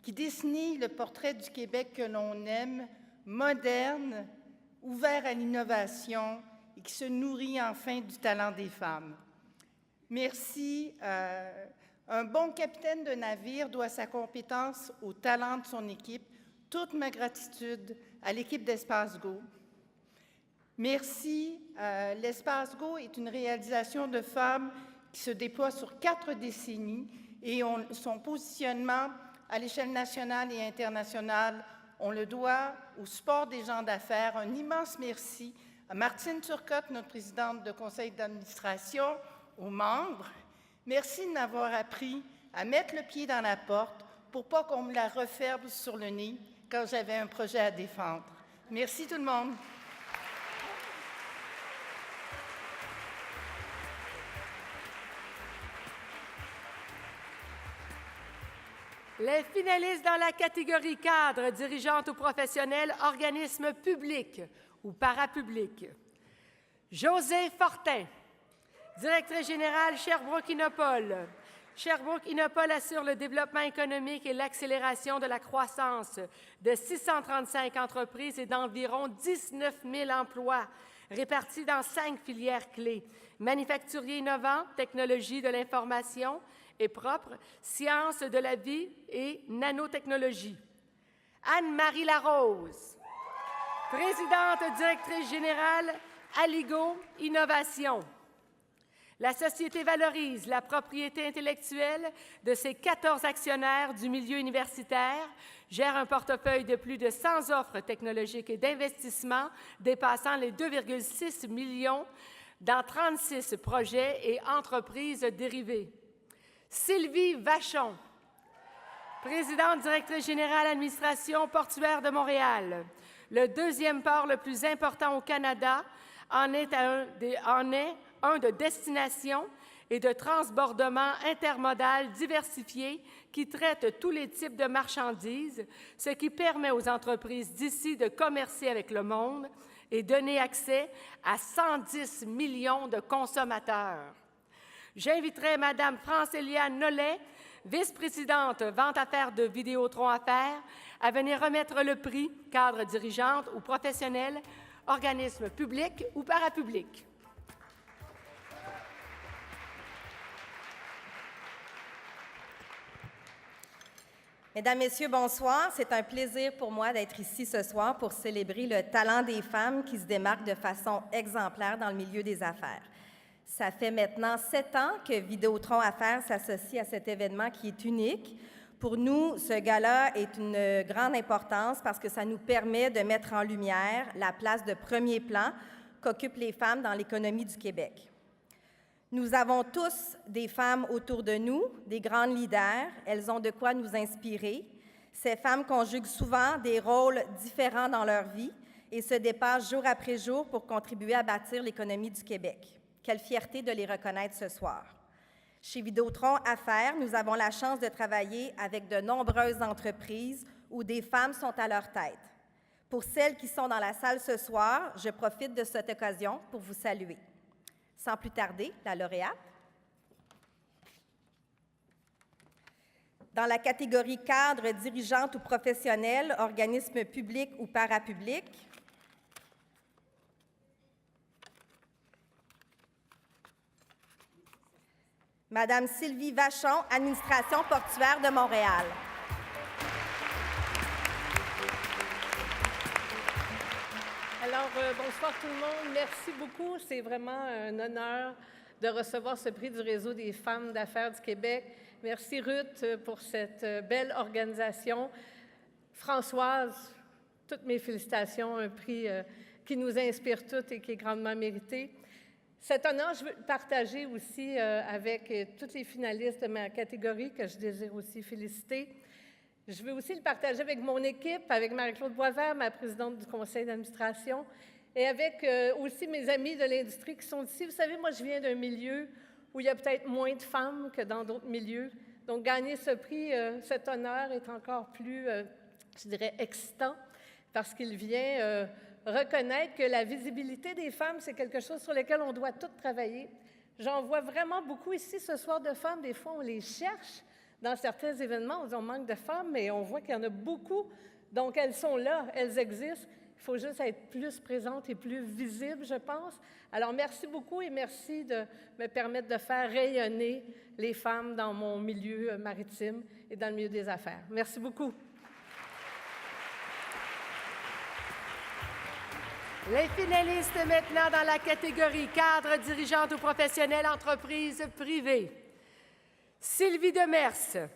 qui dessinent le portrait du Québec que l'on aime, moderne, ouvert à l'innovation et qui se nourrit enfin du talent des femmes. Merci. Un bon capitaine de navire doit sa compétence au talent de son équipe. Toute ma gratitude à l'équipe d'Espace Go. Merci. L'Espace Go est une réalisation de femmes qui se déploie sur 4 décennies et son positionnement à l'échelle nationale et internationale, on le doit au support des gens d'affaires. Un immense merci à Martine Turcotte, notre présidente de conseil d'administration, aux membres. Merci de m'avoir appris à mettre le pied dans la porte pour pas qu'on me la referme sur le nez quand j'avais un projet à défendre. Merci tout le monde. Les finalistes dans la catégorie cadre, dirigeante ou professionnelle, organisme public ou parapublic. Josée Fortin, directrice générale Sherbrooke Innopol. Sherbrooke Innopol assure le développement économique et l'accélération de la croissance de 635 entreprises et d'environ 19 000 emplois répartis dans 5 filières clés: manufacturier innovant, technologie de l'information et propre, sciences de la vie et nanotechnologie. Anne-Marie Larose, présidente directrice générale Aligo Innovation. La Société valorise la propriété intellectuelle de ses 14 actionnaires du milieu universitaire, gère un portefeuille de plus de 100 offres technologiques et d'investissement dépassant les 2,6 millions dans 36 projets et entreprises dérivées. Sylvie Vachon, présidente directrice générale administration portuaire de Montréal. Le deuxième port le plus important au Canada en est un de destination et de transbordement intermodal diversifié qui traite tous les types de marchandises, ce qui permet aux entreprises d'ici de commercer avec le monde et donner accès à 110 millions de consommateurs. J'inviterai Mme France-Éliane Nollet, vice-présidente vente affaires de Vidéotron Affaires, à venir remettre le prix cadre dirigeante ou professionnel, organisme public ou parapublic. Mesdames, Messieurs, bonsoir. C'est un plaisir pour moi d'être ici ce soir pour célébrer le talent des femmes qui se démarquent de façon exemplaire dans le milieu des affaires. Ça fait maintenant 7 ans que Vidéotron Affaires s'associe à cet événement qui est unique. Pour nous, ce gala est une grande importance parce que ça nous permet de mettre en lumière la place de premier plan qu'occupent les femmes dans l'économie du Québec. Nous avons tous des femmes autour de nous, des grandes leaders. Elles ont de quoi nous inspirer. Ces femmes conjuguent souvent des rôles différents dans leur vie et se dépassent jour après jour pour contribuer à bâtir l'économie du Québec. Quelle fierté de les reconnaître ce soir. Chez Vidéotron Affaires, nous avons la chance de travailler avec de nombreuses entreprises où des femmes sont à leur tête. Pour celles qui sont dans la salle ce soir, je profite de cette occasion pour vous saluer. Sans plus tarder, la lauréate. Dans la catégorie cadre, dirigeante ou professionnelle, organisme public ou parapublic, Madame Sylvie Vachon, administration portuaire de Montréal. Alors, bonsoir tout le monde. Merci beaucoup. C'est vraiment un honneur de recevoir ce prix du Réseau des femmes d'affaires du Québec. Merci Ruth pour cette belle organisation. Françoise, toutes mes félicitations. Un prix qui nous inspire toutes et qui est grandement mérité. Cet honneur, je veux le partager aussi avec toutes les finalistes de ma catégorie que je désire aussi féliciter. Je veux aussi le partager avec mon équipe, avec Marie-Claude Boisvert, ma présidente du conseil d'administration, et avec aussi mes amis de l'industrie qui sont ici. Vous savez, moi, je viens d'un milieu où il y a peut-être moins de femmes que dans d'autres milieux. Donc, gagner ce prix, cet honneur est encore plus, je dirais, excitant parce qu'il vient reconnaître que la visibilité des femmes, c'est quelque chose sur lequel on doit toutes travailler. J'en vois vraiment beaucoup ici ce soir de femmes. Des fois, on les cherche dans certains événements. On dit on manque de femmes, mais on voit qu'il y en a beaucoup. Donc, elles sont là, elles existent. Il faut juste être plus présente et plus visible, je pense. Alors, merci beaucoup et merci de me permettre de faire rayonner les femmes dans mon milieu maritime et dans le milieu des affaires. Merci beaucoup. Les finalistes maintenant dans la catégorie cadre, dirigeante ou professionnelle, entreprise privée. Sylvie Demers,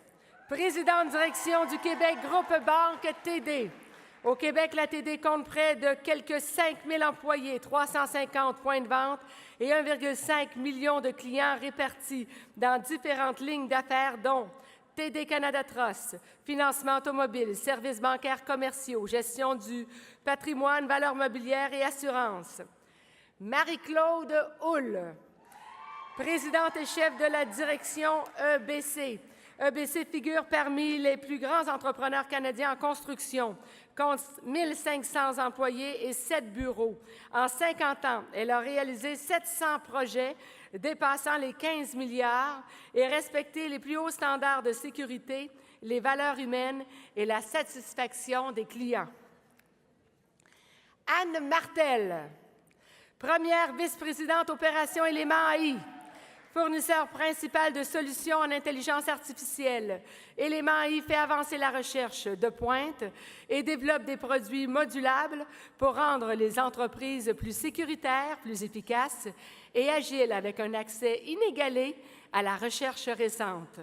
présidente direction du Québec Groupe Banque TD. Au Québec, la TD compte près de quelques 5 000 employés, 350 points de vente et 1,5 million de clients répartis dans différentes lignes d'affaires dont TD Canada Trust, financement automobile, services bancaires commerciaux, gestion du patrimoine, valeurs mobilières et assurances. Marie-Claude Hull, présidente et chef de la direction EBC. EBC figure parmi les plus grands entrepreneurs canadiens en construction, compte 1 500 employés et 7 bureaux. En 50 ans, elle a réalisé 700 projets dépassant les 15 milliards et respecter les plus hauts standards de sécurité, les valeurs humaines et la satisfaction des clients. Anne Martel, première vice-présidente Opération Élément AI, fournisseur principal de solutions en intelligence artificielle. Élément AI fait avancer la recherche de pointe et développe des produits modulables pour rendre les entreprises plus sécuritaires, plus efficaces et agiles avec un accès inégalé à la recherche récente.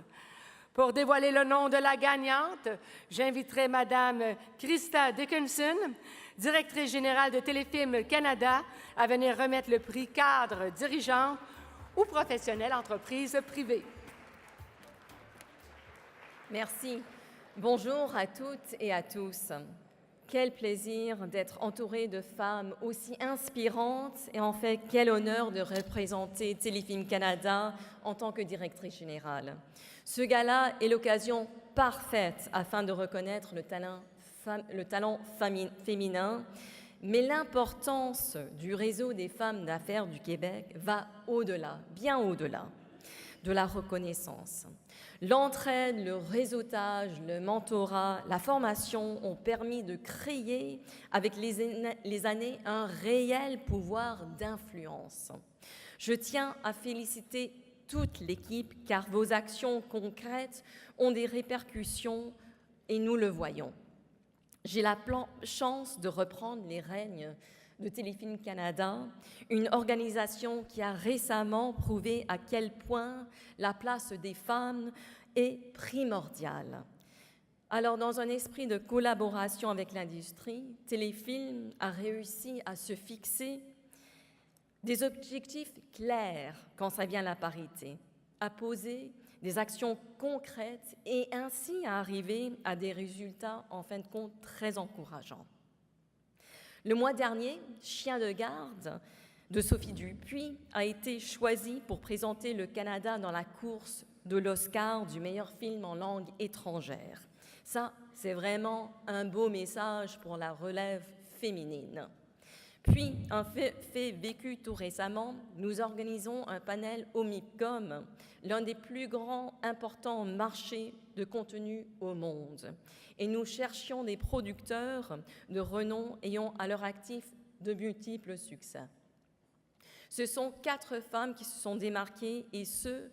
Pour dévoiler le nom de la gagnante, j'inviterai Mme Krista Dickinson, directrice générale de Téléfilm Canada, à venir remettre le prix cadre dirigeante ou professionnelle entreprise privée. Merci. Bonjour à toutes et à tous. Quel plaisir d'être entourée de femmes aussi inspirantes et en fait, quel honneur de représenter Téléfilm Canada en tant que directrice générale. Ce gala est l'occasion parfaite afin de reconnaître le talent féminin, mais l'importance du réseau des femmes d'affaires du Québec va au-delà, bien au-delà de la reconnaissance. L'entraide, le réseautage, le mentorat, la formation ont permis de créer, avec les années, un réel pouvoir d'influence. Je tiens à féliciter toute l'équipe, car vos actions concrètes ont des répercussions et nous le voyons. J'ai la chance de reprendre les rênes de Téléfilm Canada, une organisation qui a récemment prouvé à quel point la place des femmes est primordiale. Alors, dans un esprit de collaboration avec l'industrie, Téléfilm a réussi à se fixer des objectifs clairs quand ça vient à la parité, à poser des actions concrètes et ainsi à arriver à des résultats, en fin de compte, très encourageants. Le mois dernier, Chien de garde de Sophie Dupuis a été choisi pour présenter le Canada dans la course de l'Oscar du meilleur film en langue étrangère. Ça, c'est vraiment un beau message pour la relève féminine. Puis, un fait vécu tout récemment, nous organisons un panel au MIPCOM, l'un des plus grands importants marchés de contenu au monde. Et nous cherchions des producteurs de renom ayant à leur actif de multiples succès. Ce sont 4 femmes qui se sont démarquées, et ce,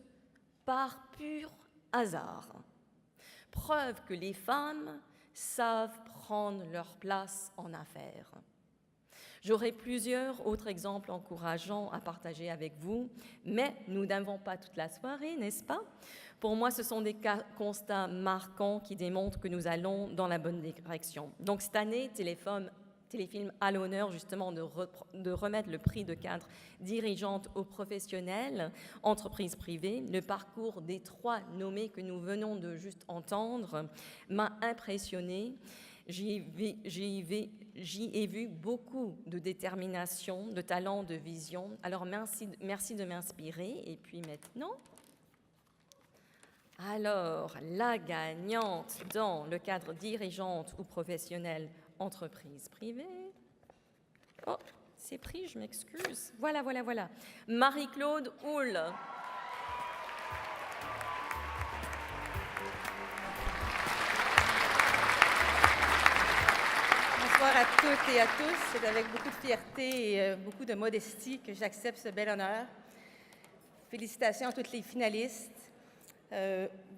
par pur hasard. Preuve que les femmes savent prendre leur place en affaires. J'aurai plusieurs autres exemples encourageants à partager avec vous, mais nous n'avons pas toute la soirée, n'est-ce pas? Pour moi, ce sont des constats marquants qui démontrent que nous allons dans la bonne direction. Donc cette année, Téléfilm a l'honneur justement de remettre le prix de cadre dirigeante aux professionnels, entreprises privées. Le parcours des 3 nommés que nous venons de juste entendre m'a impressionnée. J'y ai vu beaucoup de détermination, de talent, de vision. Alors, merci de m'inspirer. Et puis maintenant, alors, la gagnante dans le cadre dirigeante ou professionnelle entreprise privée. Oh, c'est pris, je m'excuse. Voilà. Marie-Claude Houle. Bonsoir à toutes et à tous. C'est avec beaucoup de fierté et beaucoup de modestie que j'accepte ce bel honneur. Félicitations à toutes les finalistes.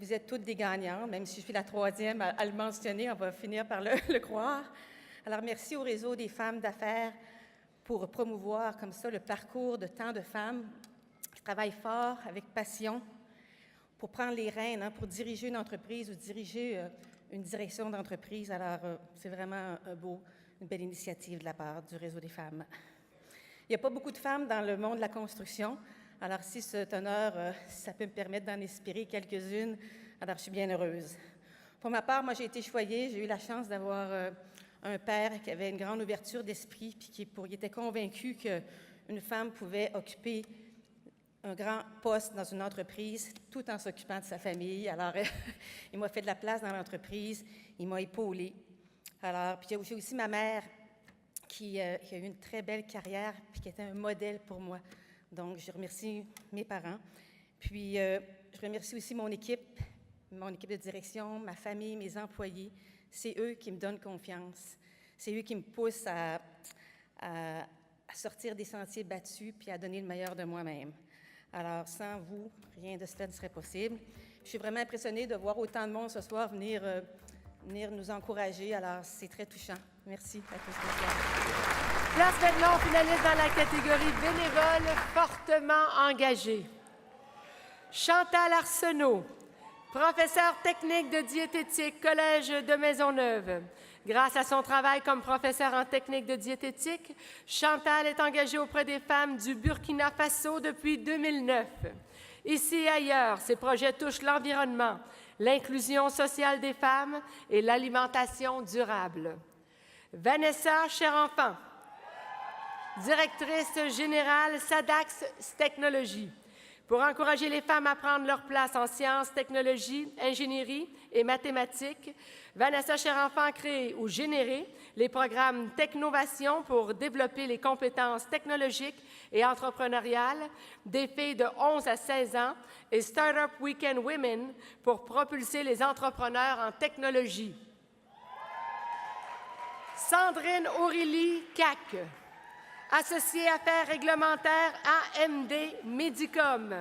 Vous êtes toutes des gagnants, même si je suis la 3e à le mentionner, on va finir par le croire. Alors, merci au Réseau des femmes d'affaires pour promouvoir comme ça le parcours de tant de femmes qui travaillent fort, avec passion, pour prendre les rênes, pour diriger une entreprise ou diriger une direction d'entreprise. Alors, c'est vraiment une belle initiative de la part du Réseau des femmes. Il n'y a pas beaucoup de femmes dans le monde de la construction. Alors, si cet honneur, ça peut me permettre d'en inspirer quelques-unes, alors je suis bien heureuse. Pour ma part, moi, j'ai été choyée. J'ai eu la chance d'avoir un père qui avait une grande ouverture d'esprit puis qui était convaincu qu'une femme pouvait occuper un grand poste dans une entreprise tout en s'occupant de sa famille. Alors, il m'a fait de la place dans l'entreprise, il m'a épaulée. Alors, puis j'ai aussi ma mère qui a eu une très belle carrière puis qui était un modèle pour moi. Donc, je remercie mes parents. Puis, je remercie aussi mon équipe de direction, ma famille, mes employés. C'est eux qui me donnent confiance. C'est eux qui me poussent à sortir des sentiers battus puis à donner le meilleur de moi-même. Alors, sans vous, rien de cela ne serait possible. Je suis vraiment impressionnée de voir autant de monde ce soir venir nous encourager. Alors, c'est très touchant. Merci à tous. Place maintenant aux finalistes dans la catégorie bénévole fortement engagés. Chantal Arsenault, professeure technique de diététique, Collège de Maisonneuve. Grâce à son travail comme professeure en technique de diététique, Chantal est engagée auprès des femmes du Burkina Faso depuis 2009. Ici et ailleurs, ses projets touchent l'environnement, l'inclusion sociale des femmes et l'alimentation durable. Vanessa Cherenfant, directrice générale SADAX Technologies. Pour encourager les femmes à prendre leur place en sciences, technologies, ingénierie et mathématiques, Vanessa Cherenfant a créé ou généré les programmes Technovation pour développer les compétences technologiques et entrepreneuriales des filles de 11 à 16 ans et Startup Weekend Women pour propulser les entrepreneurs en technologie. Sandrine Aurélie Cac, associée affaires réglementaires AMD Medicom.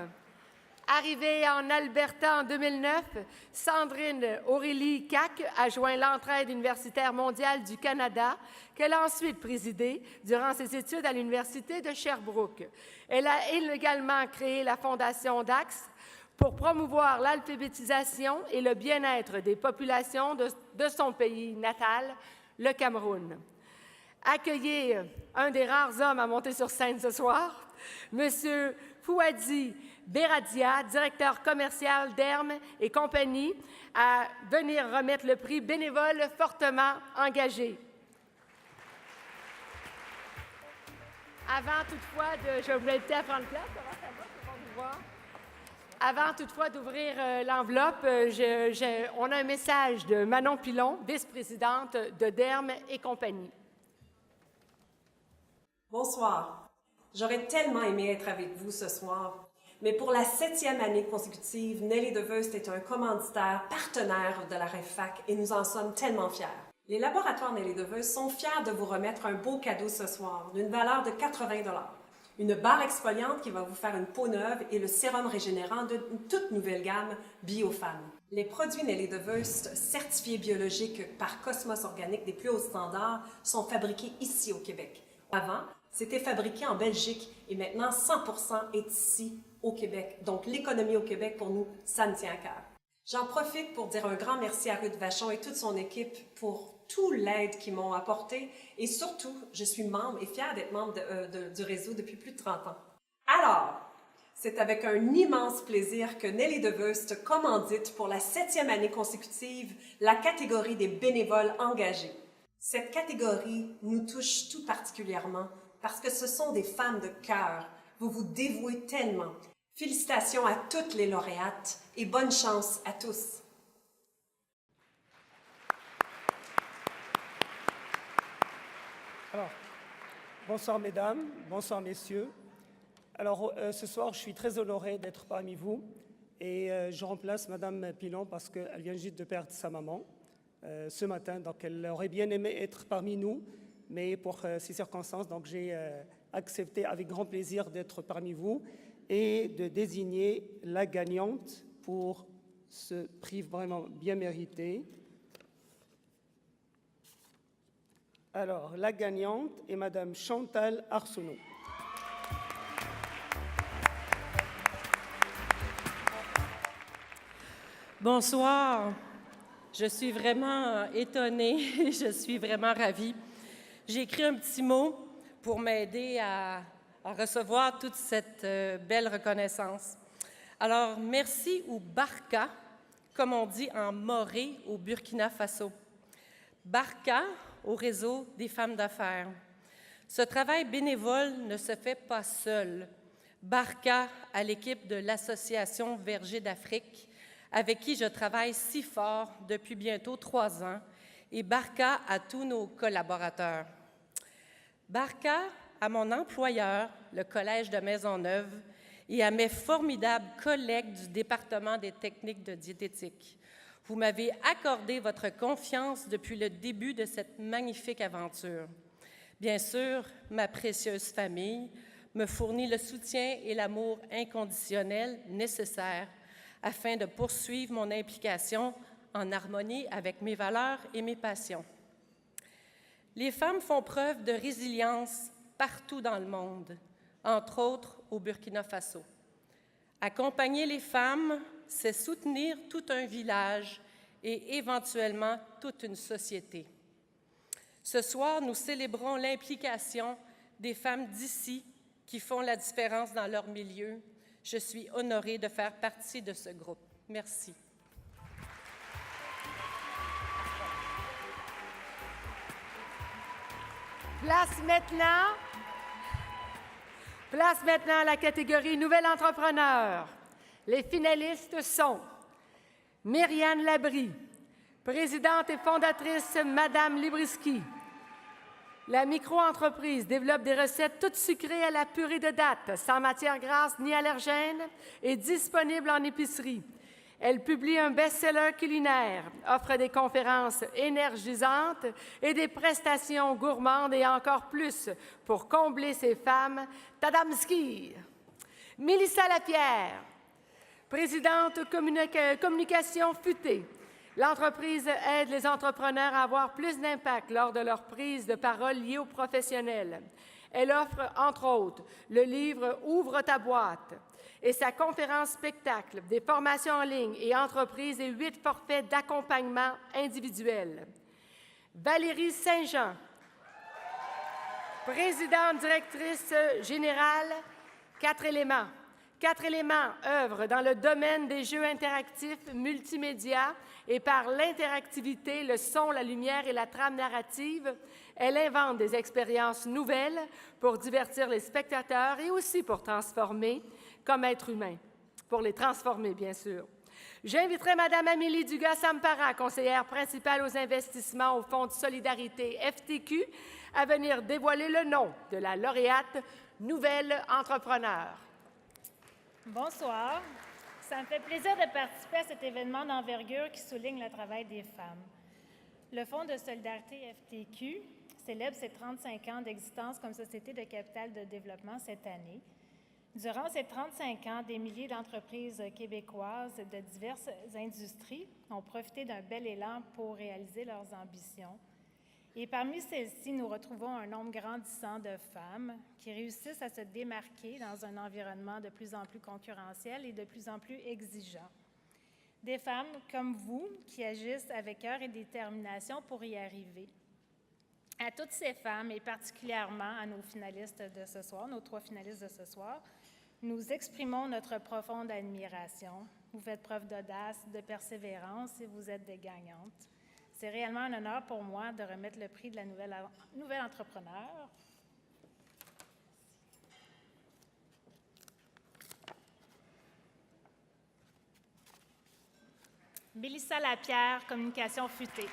Arrivée en Alberta en 2009, Sandrine Aurélie Cac a joint l'Entraide universitaire mondiale du Canada, qu'elle a ensuite présidée durant ses études à l'Université de Sherbrooke. Elle a également créé la Fondation DAX pour promouvoir l'alphabétisation et le bien-être des populations de son pays natal, le Cameroun. Accueillez un des rares hommes à monter sur scène ce soir, M. Fouadi Beradia, directeur commercial d'Hermes et compagnie, à venir remettre le prix bénévole fortement engagé. Avant toutefois je vais vous inviter à prendre place. Comment ça va? Comment vous voir? Avant toutefois d'ouvrir l'enveloppe, on a un message de Manon Pilon, vice-présidente de Dermes et compagnie. Bonsoir. J'aurais tellement aimé être avec vous ce soir, mais pour la 7e année consécutive, Nelly DeVeust est un commanditaire partenaire de la REFFAC et nous en sommes tellement fiers. Les laboratoires Nelly DeVeust sont fiers de vous remettre un beau cadeau ce soir, d'une valeur de 80 $. Une barre exfoliante qui va vous faire une peau neuve et le sérum régénérant d'une toute nouvelle gamme BioFam. Les produits Nelly DeVeust, certifiés biologiques par Cosmos Organique des plus hauts standards, sont fabriqués ici au Québec. Avant, c'était fabriqué en Belgique et maintenant 100% est ici au Québec. Donc l'économie au Québec, pour nous, ça me tient à cœur. J'en profite pour dire un grand merci à Ruth Vachon et toute son équipe pour toute l'aide qu'ils m'ont apportée et surtout, je suis membre et fière d'être membre du réseau depuis plus de 30 ans. Alors, c'est avec un immense plaisir que Nelly DeVeust commandite pour la 7e année consécutive la catégorie des bénévoles engagés. Cette catégorie nous touche tout particulièrement parce que ce sont des femmes de cœur. Vous vous dévouez tellement. Félicitations à toutes les lauréates et bonne chance à tous. Alors, bonsoir mesdames, bonsoir messieurs. Alors ce soir, je suis très honoré d'être parmi vous et je remplace Madame Pilon parce qu'elle vient juste de perdre sa maman ce matin, donc elle aurait bien aimé être parmi nous, mais pour ces circonstances, donc j'ai accepté avec grand plaisir d'être parmi vous et de désigner la gagnante pour ce prix vraiment bien mérité. Alors, la gagnante est Madame Chantal Arsenault. Bonsoir. Je suis vraiment étonnée, je suis vraiment ravie. J'ai écrit un petit mot pour m'aider à recevoir toute cette belle reconnaissance. Alors, merci ou Barka, comme on dit en moré au Burkina Faso. Barka au réseau des femmes d'affaires. Ce travail bénévole ne se fait pas seul. Barka à l'équipe de l'Association Verger d'Afrique, avec qui je travaille si fort depuis bientôt 3 ans, et Barka à tous nos collaborateurs. Barka à mon employeur, le Collège de Maisonneuve, et à mes formidables collègues du département des techniques de diététique. Vous m'avez accordé votre confiance depuis le début de cette magnifique aventure. Bien sûr, ma précieuse famille me fournit le soutien et l'amour inconditionnel nécessaires afin de poursuivre mon implication en harmonie avec mes valeurs et mes passions. Les femmes font preuve de résilience partout dans le monde, entre autres au Burkina Faso. Accompagner les femmes, c'est soutenir tout un village et éventuellement toute une société. Ce soir, nous célébrons l'implication des femmes d'ici qui font la différence dans leur milieu. Je suis honorée de faire partie de ce groupe. Merci. Place maintenant à la catégorie Nouvel entrepreneur. Les finalistes sont Myriane Labrie, présidente et fondatrice Madame Libriski. La micro-entreprise développe des recettes toutes sucrées à la purée de dattes, sans matière grasse ni allergène et disponible en épicerie. Elle publie un best-seller culinaire, offre des conférences énergisantes et des prestations gourmandes et encore plus pour combler ses femmes. Tadamski. Mélissa Lapierre, présidente communication futée. L'entreprise aide les entrepreneurs à avoir plus d'impact lors de leur prise de parole liée aux professionnels. Elle offre, entre autres, le livre « Ouvre ta boîte » et sa conférence spectacle, des formations en ligne et entreprises et 8 forfaits d'accompagnement individuel. Valérie Saint-Jean, présidente directrice générale, 4 éléments. 4 éléments œuvrent dans le domaine des jeux interactifs multimédia et par l'interactivité, le son, la lumière et la trame narrative, elle invente des expériences nouvelles pour divertir les spectateurs et aussi pour transformer comme être humain, pour les transformer, bien sûr. J'inviterai Mme Amélie Dugas-Sampara, conseillère principale aux investissements au Fonds de solidarité FTQ, à venir dévoiler le nom de la lauréate Nouvelle entrepreneur. Bonsoir. Ça me fait plaisir de participer à cet événement d'envergure qui souligne le travail des femmes. Le Fonds de solidarité FTQ célèbre ses 35 ans d'existence comme société de capital de développement cette année. Durant ces 35 ans, des milliers d'entreprises québécoises de diverses industries ont profité d'un bel élan pour réaliser leurs ambitions. Et parmi celles-ci, nous retrouvons un nombre grandissant de femmes qui réussissent à se démarquer dans un environnement de plus en plus concurrentiel et de plus en plus exigeant. Des femmes comme vous qui agissent avec cœur et détermination pour y arriver. À toutes ces femmes, et particulièrement à nos finalistes de ce soir, nos 3 finalistes de ce soir, nous exprimons notre profonde admiration. Vous faites preuve d'audace, de persévérance et vous êtes des gagnantes. C'est réellement un honneur pour moi de remettre le prix de la nouvelle entrepreneur. Mélissa Lapierre, communication futée.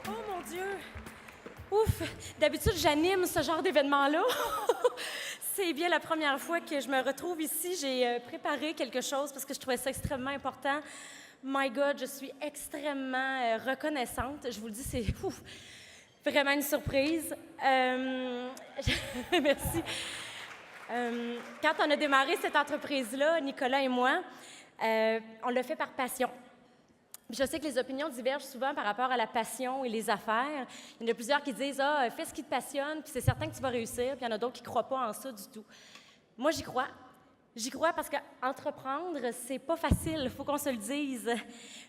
Oh mon Dieu! Ouf! D'habitude, j'anime ce genre d'événement-là. C'est bien la première fois que je me retrouve ici. J'ai préparé quelque chose parce que je trouvais ça extrêmement important. My God, je suis extrêmement reconnaissante. Je vous le dis, c'est vraiment une surprise. Merci. Quand on a démarré cette entreprise-là, Nicolas et moi, on l'a fait par passion. Je sais que les opinions divergent souvent par rapport à la passion et les affaires. Il y en a plusieurs qui disent « Ah, fais ce qui te passionne, puis c'est certain que tu vas réussir. » Puis il y en a d'autres qui ne croient pas en ça du tout. Moi, j'y crois. J'y crois parce qu'entreprendre, c'est pas facile, il faut qu'on se le dise.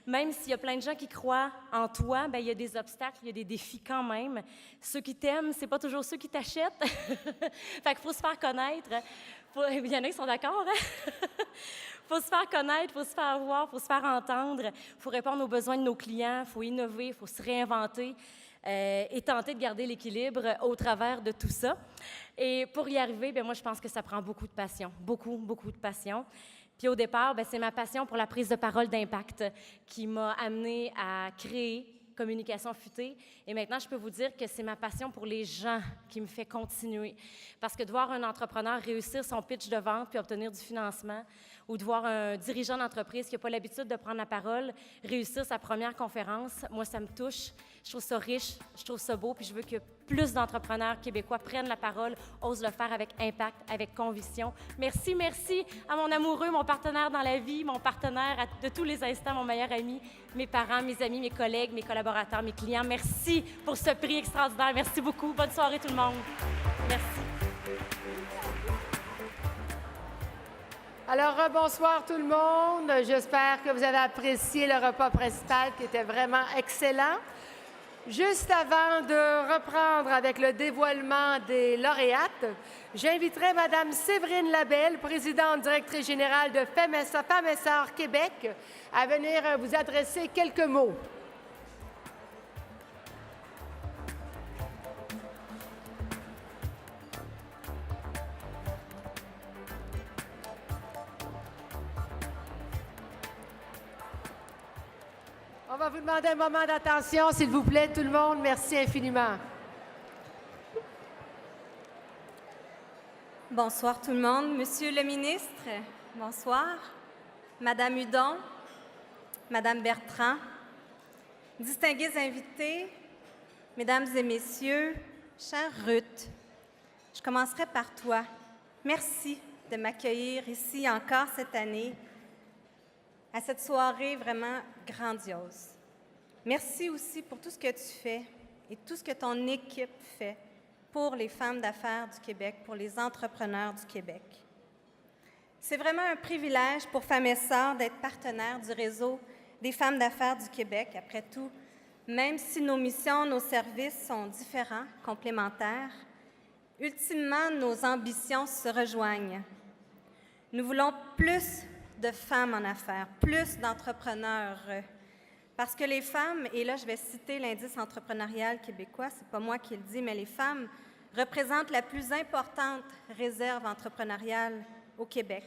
Même s'il y a plein de gens qui croient en toi, bien, il y a des obstacles, il y a des défis quand même. Ceux qui t'aiment, c'est pas toujours ceux qui t'achètent. Fait qu'il faut se faire connaître. Il y en a qui sont d'accord, hein? Faut se faire connaître, faut se faire voir, faut se faire entendre, faut répondre aux besoins de nos clients, faut innover, faut se réinventer et tenter de garder l'équilibre au travers de tout ça. Et pour y arriver, bien, moi, je pense que ça prend beaucoup de passion, beaucoup, beaucoup de passion. Puis au départ, bien, c'est ma passion pour la prise de parole d'impact qui m'a amenée à créer communication futée. Et maintenant, je peux vous dire que c'est ma passion pour les gens qui me fait continuer. Parce que de voir un entrepreneur réussir son pitch de vente puis obtenir du financement, ou de voir un dirigeant d'entreprise qui n'a pas l'habitude de prendre la parole réussir sa première conférence, moi, ça me touche. Je trouve ça riche, je trouve ça beau, puis je veux que plus d'entrepreneurs québécois prennent la parole, osent le faire avec impact, avec conviction. Merci, merci à mon amoureux, mon partenaire dans la vie, mon partenaire de tous les instants, mon meilleur ami, mes parents, mes amis, mes collègues, mes collaborateurs, mes clients. Merci pour ce prix extraordinaire. Merci beaucoup. Bonne soirée tout le monde. Merci. Alors, bonsoir tout le monde. J'espère que vous avez apprécié le repas principal qui était vraiment excellent. Juste avant de reprendre avec le dévoilement des lauréates, j'inviterai Mme Séverine Labelle, présidente directrice générale de Femmes et Sœurs Québec, à venir vous adresser quelques mots. On va vous demander un moment d'attention, s'il vous plaît, tout le monde. Merci infiniment. Bonsoir tout le monde. Monsieur le ministre, bonsoir. Madame Hudon, Madame Bertrand, distingués invités, Mesdames et Messieurs, chère Ruth, je commencerai par toi. Merci de m'accueillir ici encore cette année à cette soirée vraiment grandiose. Merci aussi pour tout ce que tu fais et tout ce que ton équipe fait pour les femmes d'affaires du Québec, pour les entrepreneurs du Québec. C'est vraiment un privilège pour Femmes et Sœurs d'être partenaire du réseau des femmes d'affaires du Québec. Après tout, même si nos missions, nos services sont différents, complémentaires, ultimement, nos ambitions se rejoignent. Nous voulons plus de femmes en affaires, plus d'entrepreneurs. Parce que les femmes, et là je vais citer l'indice entrepreneurial québécois, c'est pas moi qui le dis, mais les femmes représentent la plus importante réserve entrepreneuriale au Québec.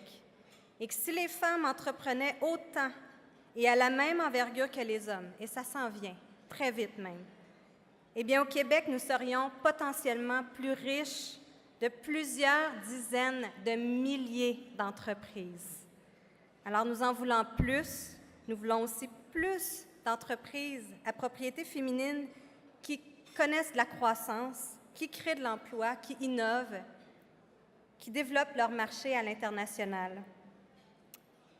Et que si les femmes entreprenaient autant et à la même envergure que les hommes, et ça s'en vient, très vite même, eh bien au Québec, nous serions potentiellement plus riches de plusieurs dizaines de milliers d'entreprises. Alors, nous en voulons plus. Nous voulons aussi plus d'entreprises à propriété féminine qui connaissent de la croissance, qui créent de l'emploi, qui innovent, qui développent leur marché à l'international.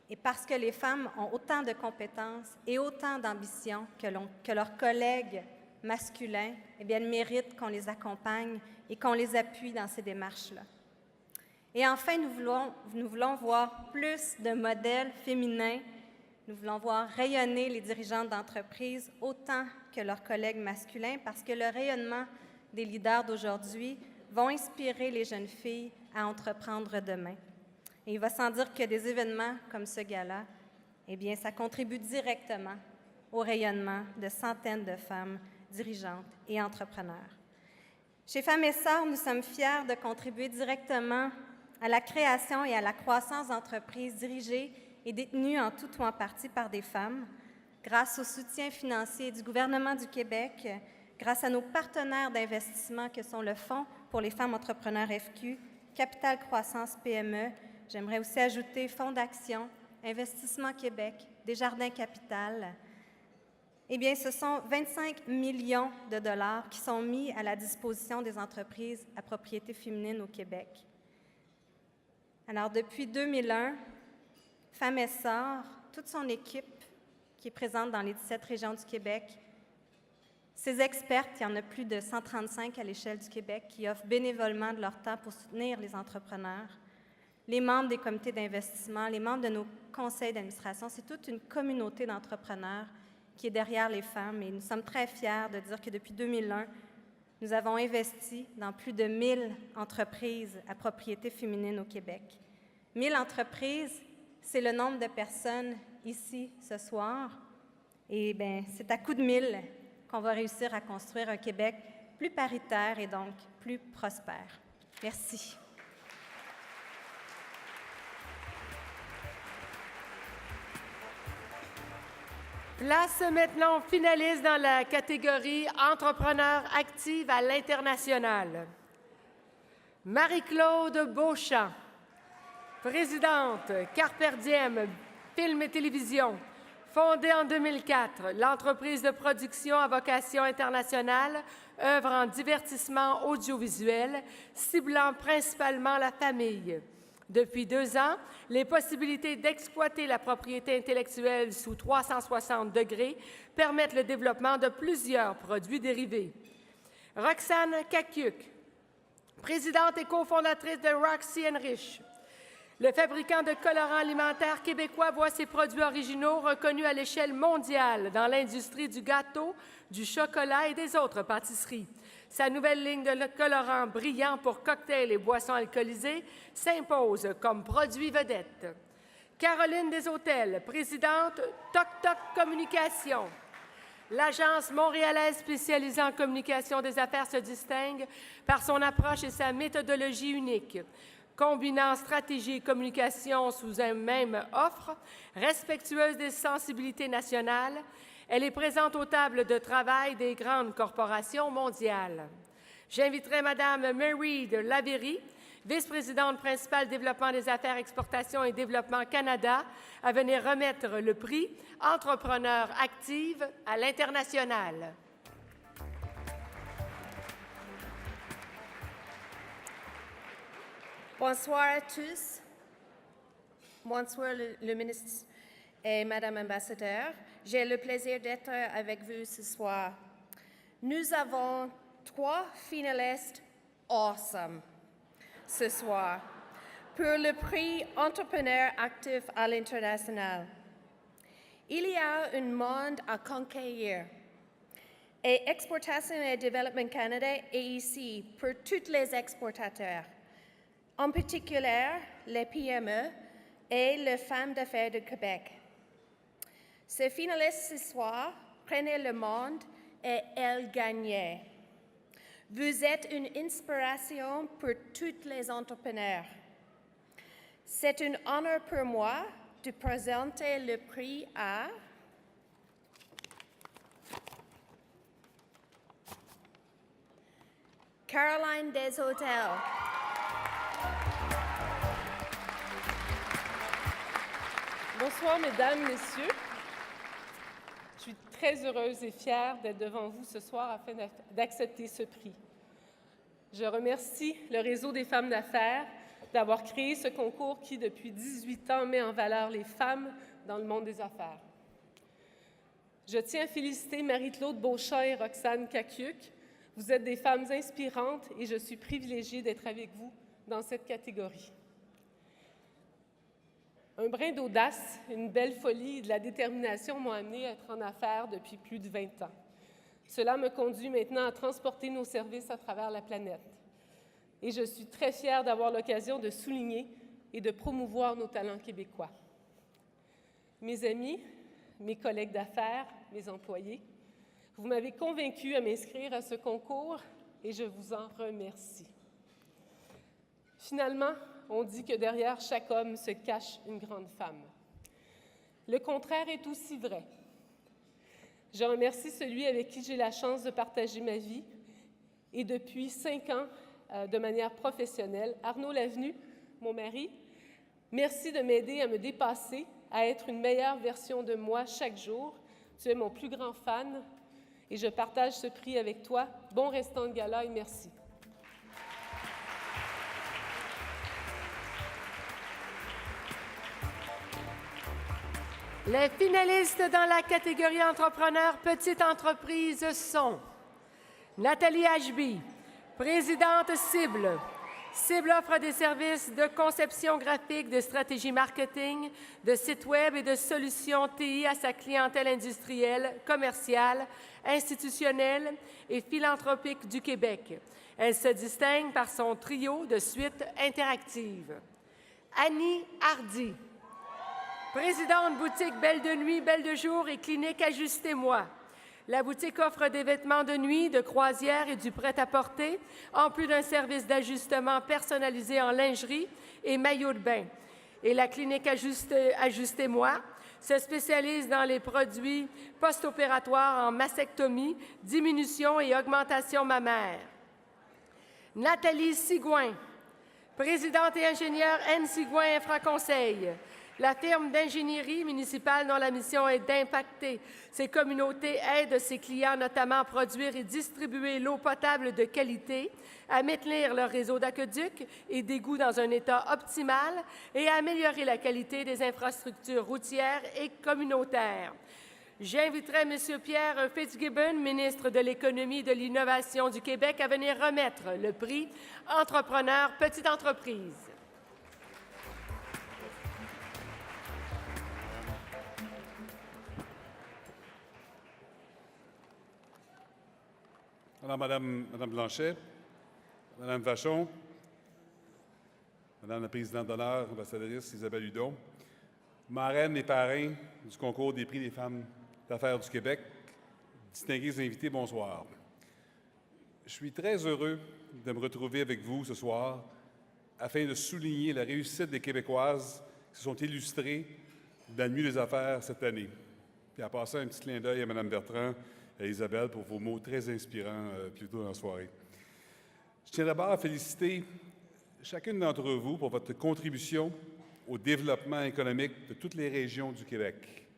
Et parce que les femmes ont autant de compétences et autant d'ambition que leurs collègues masculins, eh bien, elles méritent qu'on les accompagne et qu'on les appuie dans ces démarches-là. Et enfin, nous voulons voir plus de modèles féminins. Nous voulons voir rayonner les dirigeantes d'entreprise autant que leurs collègues masculins parce que le rayonnement des leaders d'aujourd'hui vont inspirer les jeunes filles à entreprendre demain. Et il va sans dire que des événements comme ce gala, eh bien, ça contribue directement au rayonnement de centaines de femmes dirigeantes et entrepreneurs. Chez Femmes et Sœurs, nous sommes fiers de contribuer directement à la création et à la croissance d'entreprises dirigées et détenues en tout ou en partie par des femmes, grâce au soutien financier du gouvernement du Québec, grâce à nos partenaires d'investissement que sont le Fonds pour les femmes entrepreneurs FQ, Capital Croissance PME, j'aimerais aussi ajouter Fonds d'action, Investissement Québec, Desjardins Capital. Eh bien, ce sont 25 millions de dollars qui sont mis à la disposition des entreprises à propriété féminine au Québec. Alors, depuis 2001, Femmes et Sœurs, toute son équipe qui est présente dans les 17 régions du Québec, ces expertes, il y en a plus de 135 à l'échelle du Québec, qui offrent bénévolement de leur temps pour soutenir les entrepreneurs, les membres des comités d'investissement, les membres de nos conseils d'administration, c'est toute une communauté d'entrepreneurs qui est derrière les femmes et nous sommes très fiers de dire que depuis 2001, nous avons investi dans plus de 1000 entreprises à propriété féminine au Québec. 1000 entreprises, c'est le nombre de personnes ici ce soir. Et bien, c'est à coup de 1000 qu'on va réussir à construire un Québec plus paritaire et donc plus prospère. Merci. Place maintenant aux finalistes dans la catégorie Entrepreneur active à l'international. Marie-Claude Beauchamp, présidente Carpe Diem Film et Télévision. Fondée en 2004, l'entreprise de production à vocation internationale œuvre en divertissement audiovisuel, ciblant principalement la famille. Depuis 2 ans, les possibilités d'exploiter la propriété intellectuelle sous 360 degrés permettent le développement de plusieurs produits dérivés. Roxane Caciuc, présidente et cofondatrice de Roxy Rich. Le fabricant de colorants alimentaires québécois voit ses produits originaux reconnus à l'échelle mondiale dans l'industrie du gâteau, du chocolat et des autres pâtisseries. Sa nouvelle ligne de colorants brillants pour cocktails et boissons alcoolisées s'impose comme produit vedette. Caroline Deshôtels, présidente Toc Toc Communication. L'agence montréalaise spécialisée en communication des affaires se distingue par son approche et sa méthodologie unique. Combinant stratégie et communication sous une même offre, respectueuse des sensibilités nationales, elle est présente aux tables de travail des grandes corporations mondiales. J'inviterai Mme Mary de Lavery, vice-présidente principale développement des affaires exportation et développement Canada, à venir remettre le prix Entrepreneur active à l'international. Bonsoir à tous. Bonsoir le ministre et Madame l'ambassadeur. J'ai le plaisir d'être avec vous ce soir. Nous avons 3 finalistes awesome ce soir pour le prix Entrepreneur actif à l'international. Il y a un monde à conquérir et Exportation et Développement Canada est ici pour tous les exportateurs, en particulier les PME et les femmes d'affaires de Québec. Ces finalistes ce soir prenaient le monde et elles gagnaient. Vous êtes une inspiration pour tous les entrepreneurs. C'est un honneur pour moi de présenter le prix à Caroline Deshôtels. Bonsoir, Mesdames, Messieurs. Je suis très heureuse et fière d'être devant vous ce soir afin d'accepter ce prix. Je remercie le Réseau des femmes d'affaires d'avoir créé ce concours qui, depuis 18 ans, met en valeur les femmes dans le monde des affaires. Je tiens à féliciter Marie-Claude Beauchamp et Roxane Caciuc. Vous êtes des femmes inspirantes et je suis privilégiée d'être avec vous dans cette catégorie. Un brin d'audace, une belle folie et de la détermination m'ont amené à être en affaires depuis plus de 20 ans. Cela me conduit maintenant à transporter nos services à travers la planète. Et je suis très fière d'avoir l'occasion de souligner et de promouvoir nos talents québécois. Mes amis, mes collègues d'affaires, mes employés, vous m'avez convaincue à m'inscrire à ce concours et je vous en remercie. Finalement, on dit que derrière chaque homme se cache une grande femme. Le contraire est aussi vrai. Je remercie celui avec qui j'ai la chance de partager ma vie et depuis 5 ans, de manière professionnelle, Arnaud Lavenu, mon mari. Merci de m'aider à me dépasser, à être une meilleure version de moi chaque jour. Tu es mon plus grand fan et je partage ce prix avec toi. Bon restant de gala et merci. Les finalistes dans la catégorie entrepreneur petite entreprise sont Nathalie Ashby, présidente Cible. Cible offre des services de conception graphique, de stratégie marketing, de sites web et de solutions TI à sa clientèle industrielle, commerciale, institutionnelle et philanthropique du Québec. Elle se distingue par son trio de suites interactives. Annie Hardy, présidente boutique Belle de nuit, Belle de jour et clinique Ajustez-moi. La boutique offre des vêtements de nuit, de croisière et du prêt-à-porter, en plus d'un service d'ajustement personnalisé en lingerie et maillot de bain. et la clinique Ajustez-moi se spécialise dans les produits post-opératoires en mastectomie, diminution et augmentation mammaire. Nathalie Sigouin, présidente et ingénieure N. Sigouin Infraconseil, la firme d'ingénierie municipale dont la mission est d'impacter ces communautés aide ses clients notamment à produire et distribuer l'eau potable de qualité, à maintenir leur réseau d'aqueducs et d'égouts dans un état optimal et à améliorer la qualité des infrastructures routières et communautaires. J'inviterai M. Pierre Fitzgibbon, ministre de l'Économie et de l'Innovation du Québec, à venir remettre le prix Entrepreneur Petite Entreprise. Alors, Madame Blanchet, Madame Vachon, Madame la présidente d'honneur, ambassadrice Isabelle Hudon, marraine et parrain du concours des prix des femmes d'affaires du Québec, distingués invités, bonsoir. Je suis très heureux de me retrouver avec vous ce soir afin de souligner la réussite des Québécoises qui se sont illustrées dans le milieu des affaires cette année. Puis en passant un petit clin d'œil à Mme Bertrand et à Isabelle pour vos mots très inspirants plus tôt dans la soirée. Je tiens d'abord à féliciter chacune d'entre vous pour votre contribution au développement économique de toutes les régions du Québec,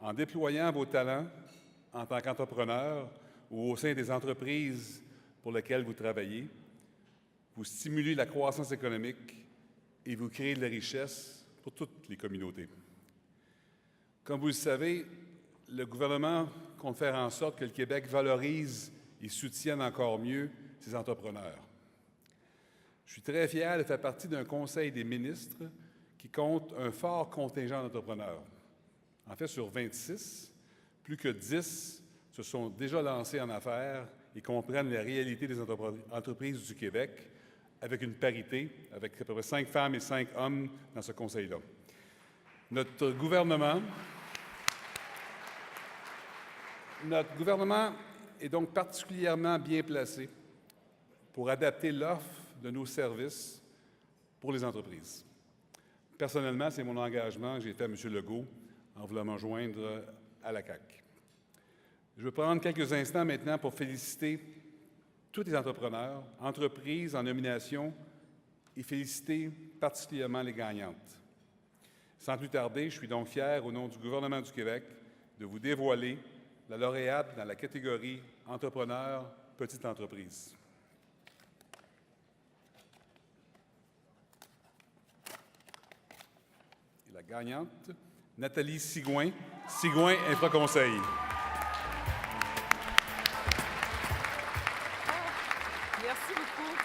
en déployant vos talents en tant qu'entrepreneur ou au sein des entreprises pour lesquelles vous travaillez. Vous stimulez la croissance économique et vous créez de la richesse pour toutes les communautés. Comme vous le savez, le gouvernement compte faire en sorte que le Québec valorise et soutienne encore mieux ses entrepreneurs. Je suis très fier de faire partie d'un conseil des ministres qui compte un fort contingent d'entrepreneurs. En fait, sur 26, plus que 10 se sont déjà lancés en affaires et comprennent la réalité des entreprises du Québec avec une parité, avec à peu près 5 femmes et 5 hommes dans ce conseil-là. Notre gouvernement est donc particulièrement bien placé pour adapter l'offre de nos services pour les entreprises. Personnellement, c'est mon engagement que j'ai fait à M. Legault en voulant me joindre à la CAQ. Je veux prendre quelques instants maintenant pour féliciter tous les entrepreneurs, entreprises en nomination et féliciter particulièrement les gagnantes. Sans plus tarder, je suis donc fier, au nom du gouvernement du Québec, de vous dévoiler la lauréate dans la catégorie Entrepreneur Petite Entreprise. Et la gagnante, Nathalie Sigouin, Sigouin Infraconseil. Merci beaucoup.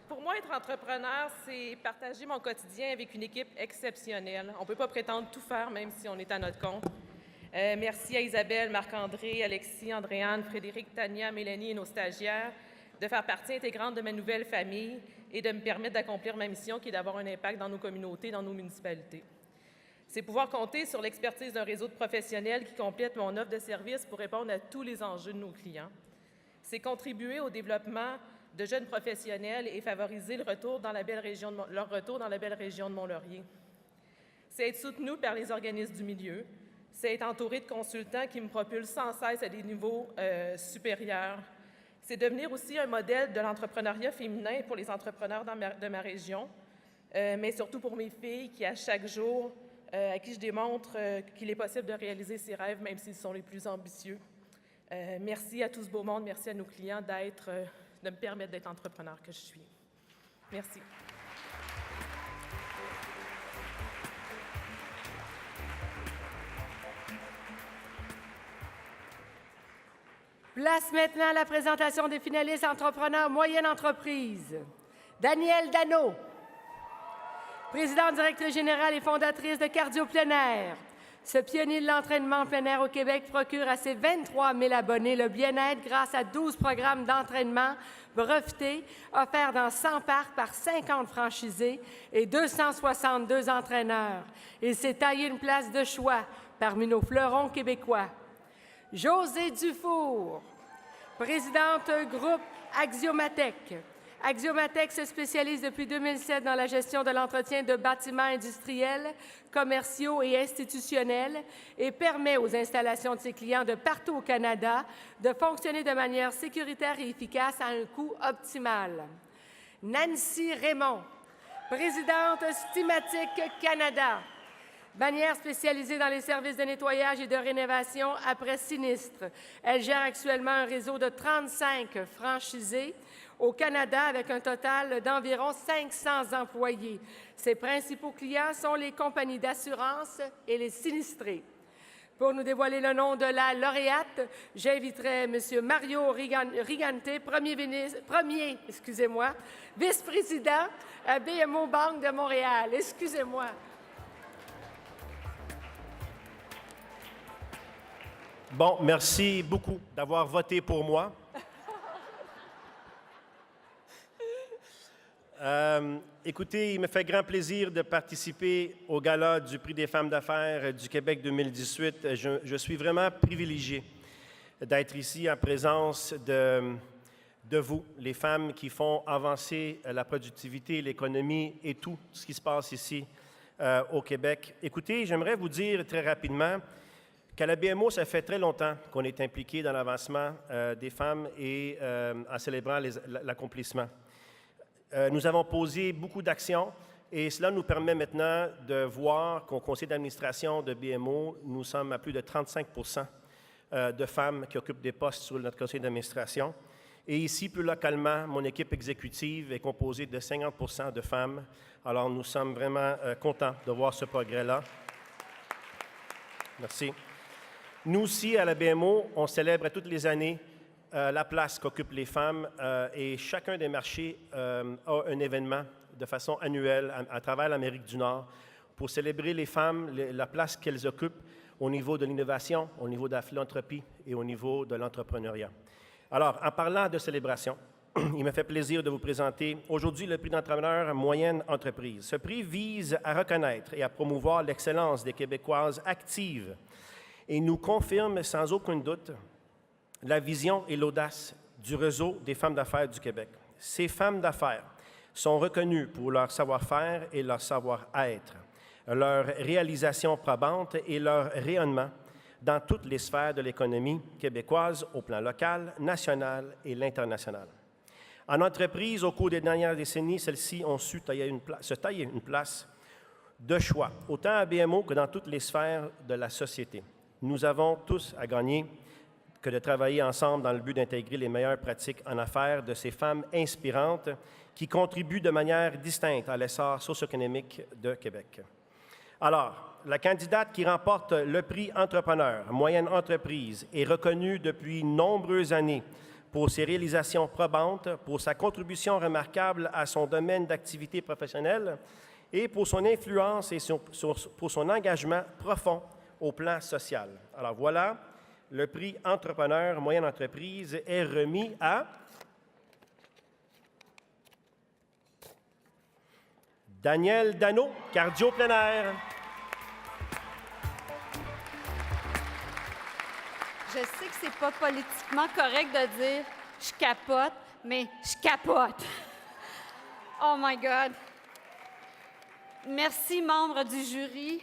Pour moi, être entrepreneur, c'est partager mon quotidien avec une équipe exceptionnelle. On ne peut pas prétendre tout faire, même si on est à notre compte. Merci à Isabelle, Marc-André, Alexis, Andréane, Frédéric, Tania, Mélanie et nos stagiaires de faire partie intégrante de ma nouvelle famille et de me permettre d'accomplir ma mission qui est d'avoir un impact dans nos communautés, dans nos municipalités. C'est pouvoir compter sur l'expertise d'un réseau de professionnels qui complète mon offre de services pour répondre à tous les enjeux de nos clients. C'est contribuer au développement de jeunes professionnels et favoriser leur retour dans la belle région de Mont-Laurier. C'est être soutenu par les organismes du milieu. C'est être entouré de consultants qui me propulsent sans cesse à des niveaux supérieurs. C'est devenir aussi un modèle de l'entrepreneuriat féminin pour les entrepreneurs de ma région, mais surtout pour mes filles qui, à chaque jour, à qui je démontre qu'il est possible de réaliser ses rêves, même s'ils sont les plus ambitieux. Merci à tout ce beau monde, merci à nos clients de me permettre d'être entrepreneur que je suis. Merci. Place maintenant à la présentation des finalistes entrepreneurs moyenne entreprise. Danielle Dano, présidente directrice générale et fondatrice de Cardio Plein Air. Ce pionnier de l'entraînement en plein air au Québec procure à ses 23 000 abonnés le bien-être grâce à 12 programmes d'entraînement brevetés offerts dans 100 parcs par 50 franchisés et 262 entraîneurs. Il s'est taillé une place de choix parmi nos fleurons québécois. Josée Dufour, présidente groupe Axiomatech. Axiomatex se spécialise depuis 2007 dans la gestion de l'entretien de bâtiments industriels, commerciaux et institutionnels et permet aux installations de ses clients de partout au Canada de fonctionner de manière sécuritaire et efficace à un coût optimal. Nancy Raymond, présidente Stimatic Canada, bannière spécialisée dans les services de nettoyage et de rénovation après sinistre. Elle gère actuellement un réseau de 35 franchisés au Canada avec un total d'environ 500 employés. Ses principaux clients sont les compagnies d'assurance et les sinistrés. Pour nous dévoiler le nom de la lauréate, j'inviterai M. Mario Rigante, vice-président à BMO Banque de Montréal. Excusez-moi. Bon, merci beaucoup d'avoir voté pour moi. Écoutez, il me fait grand plaisir de participer au gala du Prix des femmes d'affaires du Québec 2018. Je suis vraiment privilégié d'être ici en présence de vous, les femmes qui font avancer la productivité, l'économie et tout ce qui se passe ici au Québec. Écoutez, j'aimerais vous dire très rapidement qu'à la BMO, ça fait très longtemps qu'on est impliqué dans l'avancement des femmes et en célébrant l'accomplissement. Nous avons posé beaucoup d'actions et cela nous permet maintenant de voir qu'au conseil d'administration de BMO, nous sommes à plus de 35 % de femmes qui occupent des postes sur notre conseil d'administration. Et ici, plus localement, mon équipe exécutive est composée de 50 % de femmes. Alors, nous sommes vraiment contents de voir ce progrès-là. Merci. Nous aussi, à la BMO, on célèbre toutes les années la place qu'occupent les femmes et chacun des marchés a un événement de façon annuelle à travers l'Amérique du Nord pour célébrer les femmes, la place qu'elles occupent au niveau de l'innovation, au niveau de la philanthropie et au niveau de l'entrepreneuriat. Alors, en parlant de célébration, il me fait plaisir de vous présenter aujourd'hui le prix d'entrepreneur moyenne entreprise. Ce prix vise à reconnaître et à promouvoir l'excellence des Québécoises actives et nous confirme sans aucun doute la vision et l'audace du réseau des femmes d'affaires du Québec. Ces femmes d'affaires sont reconnues pour leur savoir-faire et leur savoir-être, leur réalisation probante et leur rayonnement dans toutes les sphères de l'économie québécoise au plan local, national et l'international. En entreprise, au cours des dernières décennies, celles-ci ont su se tailler une place de choix, autant à BMO que dans toutes les sphères de la société. Nous avons tous à gagner que de travailler ensemble dans le but d'intégrer les meilleures pratiques en affaires de ces femmes inspirantes qui contribuent de manière distincte à l'essor socio-économique de Québec. Alors, la candidate qui remporte le prix Entrepreneur moyenne entreprise est reconnue depuis nombreuses années pour ses réalisations probantes, pour sa contribution remarquable à son domaine d'activité professionnelle et pour son influence et pour son engagement profond au plan social. Alors voilà, le prix Entrepreneur moyenne entreprise est remis à Daniel Dano, cardio plein air. Je sais que c'est pas politiquement correct de dire « je capote », mais je capote. Oh my God! Merci, membres du jury.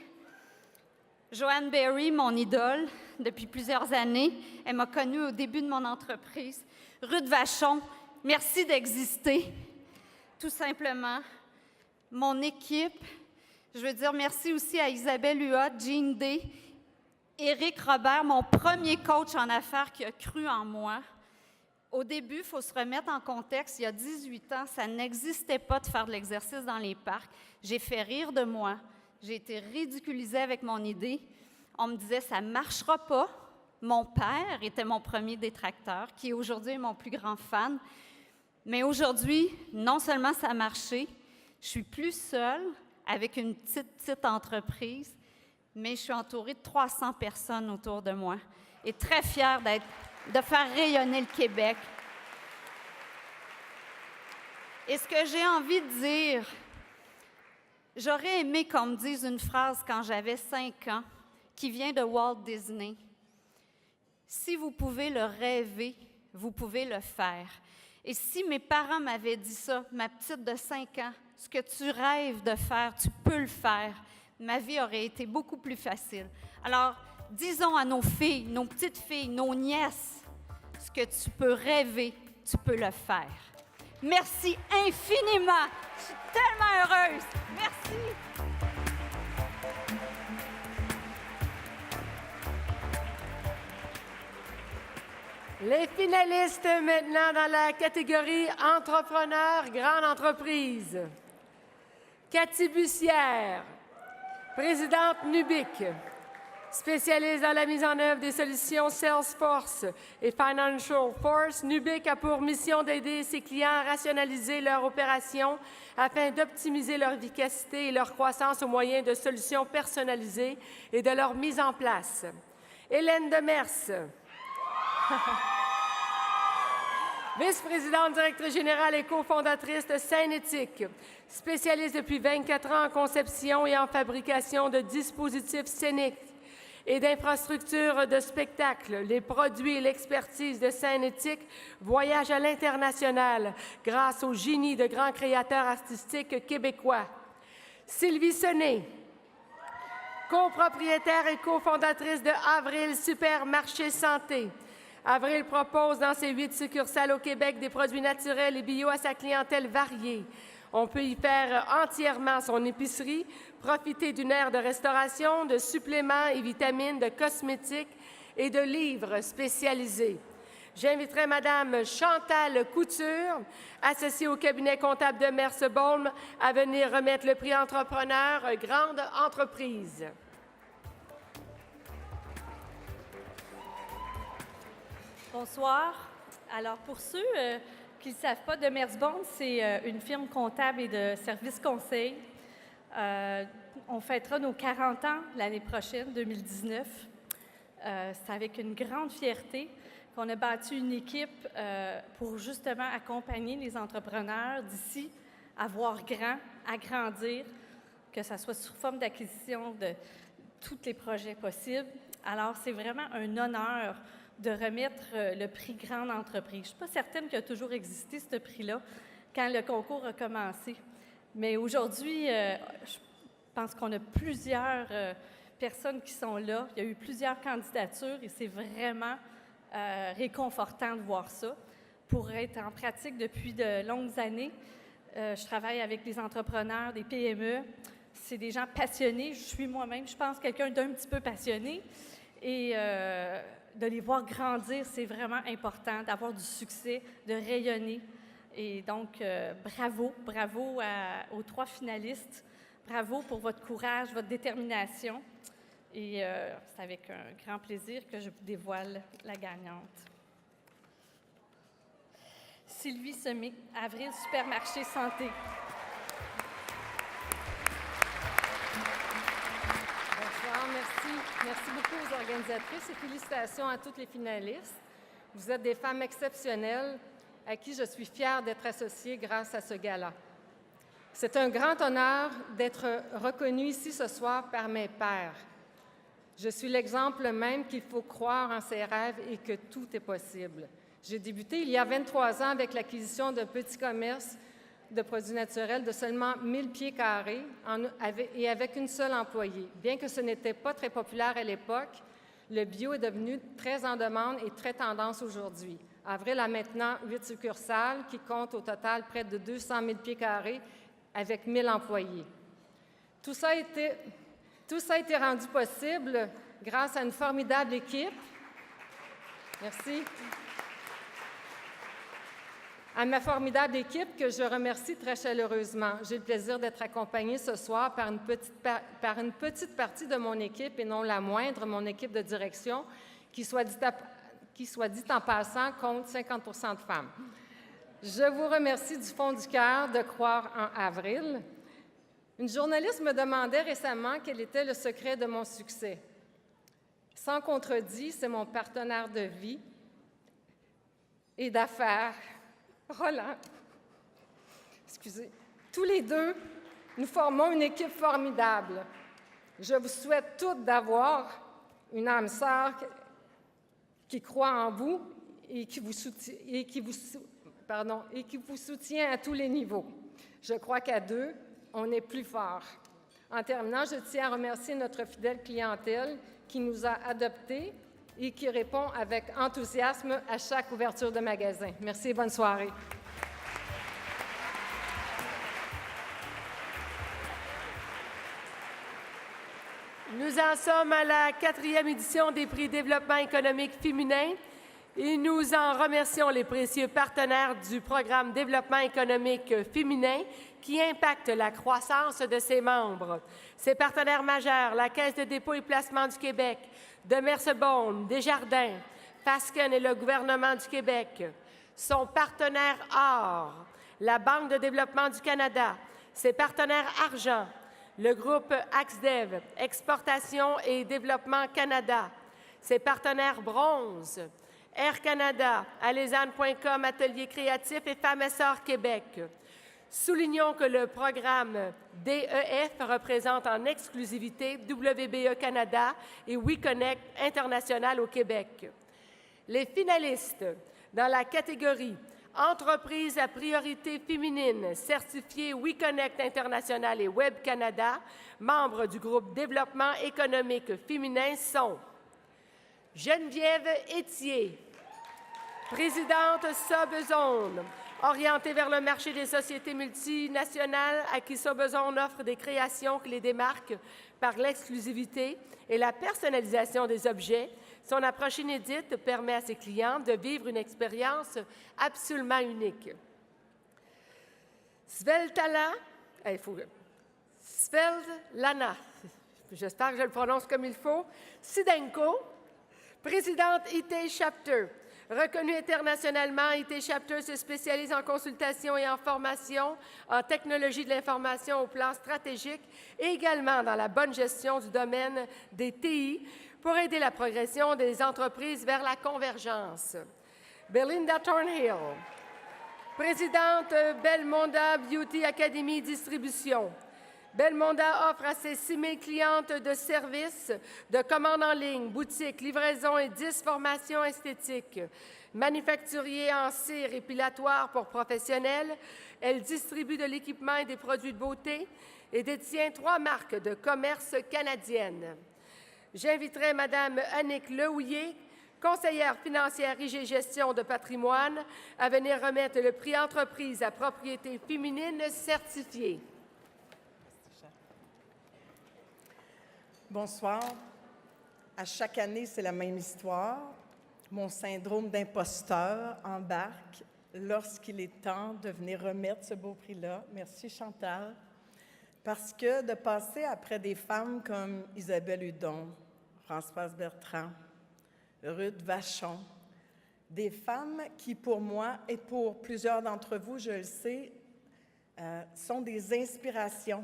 Joanne Berry, mon idole, depuis plusieurs années. Elle m'a connue au début de mon entreprise. Ruth Vachon, merci d'exister, tout simplement. Mon équipe, je veux dire merci aussi à Isabelle Huot, Jean Day, Éric Robert, mon premier coach en affaires qui a cru en moi. Au début, il faut se remettre en contexte, il y a 18 ans, ça n'existait pas de faire de l'exercice dans les parcs. J'ai fait rire de moi. J'ai été ridiculisée avec mon idée. On me disait, ça ne marchera pas. Mon père était mon premier détracteur, qui aujourd'hui est mon plus grand fan. Mais aujourd'hui, non seulement ça a marché, je suis plus seule avec une petite entreprise, mais je suis entourée de 300 personnes autour de moi et très fière de faire rayonner le Québec. Et ce que j'ai envie de dire, j'aurais aimé qu'on me dise une phrase quand j'avais 5 ans, qui vient de Walt Disney. Si vous pouvez le rêver, vous pouvez le faire. Et si mes parents m'avaient dit ça, ma petite de 5 ans, ce que tu rêves de faire, tu peux le faire, ma vie aurait été beaucoup plus facile. Alors, disons à nos filles, nos petites filles, nos nièces, ce que tu peux rêver, tu peux le faire. Merci infiniment. Je suis tellement heureuse. Merci. Les finalistes maintenant dans la catégorie entrepreneur grande entreprise. Cathy Bussière, présidente Nubic, spécialiste dans la mise en œuvre des solutions Salesforce et Financial Force. Nubic a pour mission d'aider ses clients à rationaliser leur opération afin d'optimiser leur efficacité et leur croissance au moyen de solutions personnalisées et de leur mise en place. Hélène Demers, vice-présidente, directrice générale et cofondatrice de Scène-Éthique, spécialiste depuis 24 ans en conception et en fabrication de dispositifs scéniques et d'infrastructures de spectacle. Les produits et l'expertise de Scène-Éthique voyagent à l'international grâce au génie de grands créateurs artistiques québécois. Sylvie Sonnet, copropriétaire et cofondatrice de Avril Supermarché Santé. Avril propose dans ses 8 succursales au Québec des produits naturels et bio à sa clientèle variée. On peut y faire entièrement son épicerie, profiter d'une aire de restauration, de suppléments et vitamines, de cosmétiques et de livres spécialisés. J'inviterai Mme Chantal Couture, associée au cabinet comptable de Merce-Bolm, à venir remettre le prix Entrepreneur Grande Entreprise. Bonsoir. Alors, pour ceux qui ne savent pas, de Merce-Bolm, c'est une firme comptable et de services conseil. On fêtera nos 40 ans l'année prochaine, 2019. C'est avec une grande fierté qu'on a bâti une équipe pour justement accompagner les entrepreneurs d'ici à voir grand, à grandir, que ce soit sous forme d'acquisition de tous les projets possibles. Alors, c'est vraiment un honneur de remettre le prix Grande Entreprise. Je ne suis pas certaine qu'il a toujours existé, ce prix-là, quand le concours a commencé. Mais aujourd'hui, je pense qu'on a plusieurs personnes qui sont là. Il y a eu plusieurs candidatures et c'est vraiment réconfortant de voir ça. Pour être en pratique depuis de longues années, je travaille avec des entrepreneurs, des PME. C'est des gens passionnés. Je suis moi-même, je pense, quelqu'un d'un petit peu passionné. Et de les voir grandir, c'est vraiment important, d'avoir du succès, de rayonner. Et donc, bravo aux 3 finalistes. Bravo pour votre courage, votre détermination. Et c'est avec un grand plaisir que je vous dévoile la gagnante. Sylvie Semé, Avril Supermarché Santé. Bonsoir, merci. Merci beaucoup aux organisatrices et félicitations à toutes les finalistes. Vous êtes des femmes exceptionnelles à qui je suis fière d'être associée grâce à ce gala. C'est un grand honneur d'être reconnue ici ce soir par mes pairs. Je suis l'exemple même qu'il faut croire en ses rêves et que tout est possible. J'ai débuté il y a 23 ans avec l'acquisition d'un petit commerce de produits naturels de seulement 1000 pieds carrés et avec une seule employée. Bien que ce n'était pas très populaire à l'époque, le bio est devenu très en demande et très tendance aujourd'hui. Avril a maintenant 8 succursales qui comptent au total près de 200 000 pieds carrés avec 1000 employés. Tout ça a été rendu possible grâce à une formidable équipe. Merci. À ma formidable équipe que je remercie très chaleureusement. J'ai le plaisir d'être accompagnée ce soir par une petite partie de mon équipe, et non la moindre, mon équipe de direction, qui, soit dit en passant, compte 50 % de femmes. Je vous remercie du fond du cœur de croire en Avril. Une journaliste me demandait récemment quel était le secret de mon succès. Sans contredit, c'est mon partenaire de vie et d'affaires, Roland. Excusez. Tous les deux, nous formons une équipe formidable. Je vous souhaite toutes d'avoir une âme sœur qui croit en vous et qui vous et qui vous soutient à tous les niveaux. Je crois qu'à deux, on est plus fort. En terminant, je tiens à remercier notre fidèle clientèle qui nous a adoptés et qui répond avec enthousiasme à chaque ouverture de magasin. Merci et bonne soirée. Nous en sommes à la 4e édition des prix Développement économique féminin et nous en remercions les précieux partenaires du programme Développement économique féminin qui impacte la croissance de ses membres. Ses partenaires majeurs, la Caisse de dépôt et placement du Québec, Demers-Beaune, Desjardins, Fasken et le gouvernement du Québec. Son partenaire or, la Banque de développement du Canada. Ses partenaires argent, le groupe AXDEV, Exportation et Développement Canada. Ses partenaires bronze, Air Canada, Alezane.com, Atelier créatif et Femmes Essor Québec. Soulignons que le programme DEF représente en exclusivité WBE Canada et WeConnect International au Québec. Les finalistes dans la catégorie Entreprises à priorité féminine certifiées WeConnect International et Web Canada, membres du groupe Développement économique féminin sont Geneviève Étier, présidente Sobezone, orientée vers le marché des sociétés multinationales à qui Sobezone offre des créations qui les démarquent par l'exclusivité et la personnalisation des objets. Son approche inédite permet à ses clients de vivre une expérience absolument unique. Svetlana, j'espère que je le prononce comme il faut, Sidenko, présidente IT Chapter. Reconnue internationalement, IT Chapter se spécialise en consultation et en formation, en technologie de l'information au plan stratégique et également dans la bonne gestion du domaine des TI pour aider la progression des entreprises vers la convergence. Belinda Thornhill, présidente Belmonda Beauty Academy Distribution. Belmonda offre à ses 6 000 clientes de services, de commandes en ligne, boutiques, livraisons et 10 formations esthétiques. Manufacturier en cire épilatoire pour professionnels, elle distribue de l'équipement et des produits de beauté et détient 3 marques de commerce canadiennes. J'inviterai Mme Annick Lehouillier, conseillère financière IG Gestion de patrimoine, à venir remettre le prix Entreprise à propriété féminine certifié. Bonsoir. À chaque année, c'est la même histoire. Mon syndrome d'imposteur embarque lorsqu'il est temps de venir remettre ce beau prix-là. Merci, Chantal. Parce que de passer après des femmes comme Isabelle Hudon, Françoise Bertrand, Ruth Vachon, des femmes qui, pour moi et pour plusieurs d'entre vous, je le sais, sont des inspirations,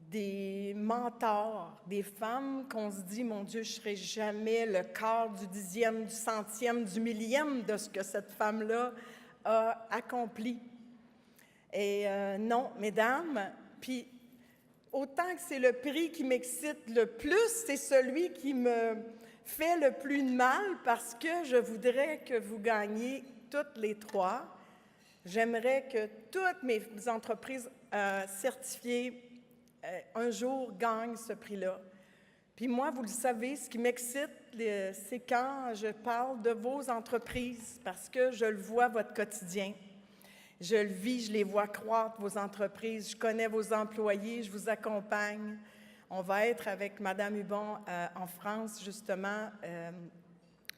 des mentors, des femmes qu'on se dit, mon Dieu, je ne serai jamais le quart du 10e, du 100e, du 1000e de ce que cette femme-là a accompli. Et non, mesdames, puis autant que c'est le prix qui m'excite le plus, c'est celui qui me fait le plus de mal parce que je voudrais que vous gagniez toutes les 3. J'aimerais que toutes mes entreprises certifiées un jour gagnent ce prix-là. Puis moi, vous le savez, ce qui m'excite, c'est quand je parle de vos entreprises parce que je le vois votre quotidien. Je le vis, je les vois croître, vos entreprises. Je connais vos employés, je vous accompagne. On va être avec Mme Hubon en France, justement,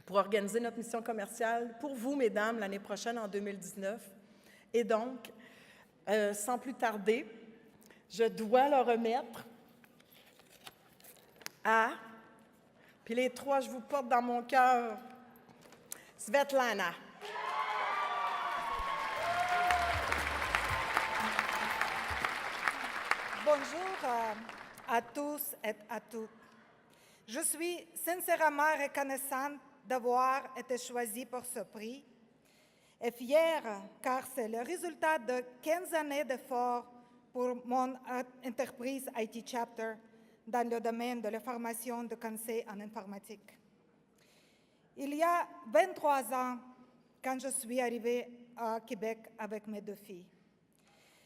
pour organiser notre mission commerciale pour vous, mesdames, l'année prochaine, en 2019. Et donc, sans plus tarder, je dois le remettre à, puis les 3, je vous porte dans mon cœur, Svetlana. Bonjour à tous et à toutes. Je suis sincèrement reconnaissante d'avoir été choisie pour ce prix et fière car c'est le résultat de 15 années d'efforts pour mon entreprise IT Chapter dans le domaine de la formation de conseil en informatique. Il y a 23 ans, quand je suis arrivée à Québec avec mes 2 filles.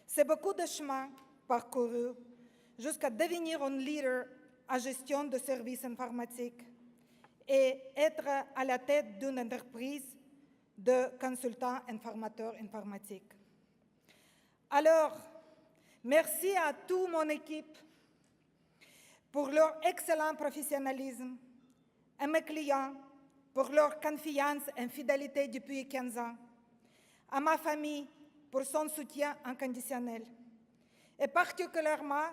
C'est beaucoup de chemin parcouru jusqu'à devenir un leader en gestion de services informatiques et être à la tête d'une entreprise de consultants informateurs informatiques. Alors, merci à toute mon équipe pour leur excellent professionnalisme, à mes clients pour leur confiance et fidélité depuis 15 ans, à ma famille pour son soutien inconditionnel, et particulièrement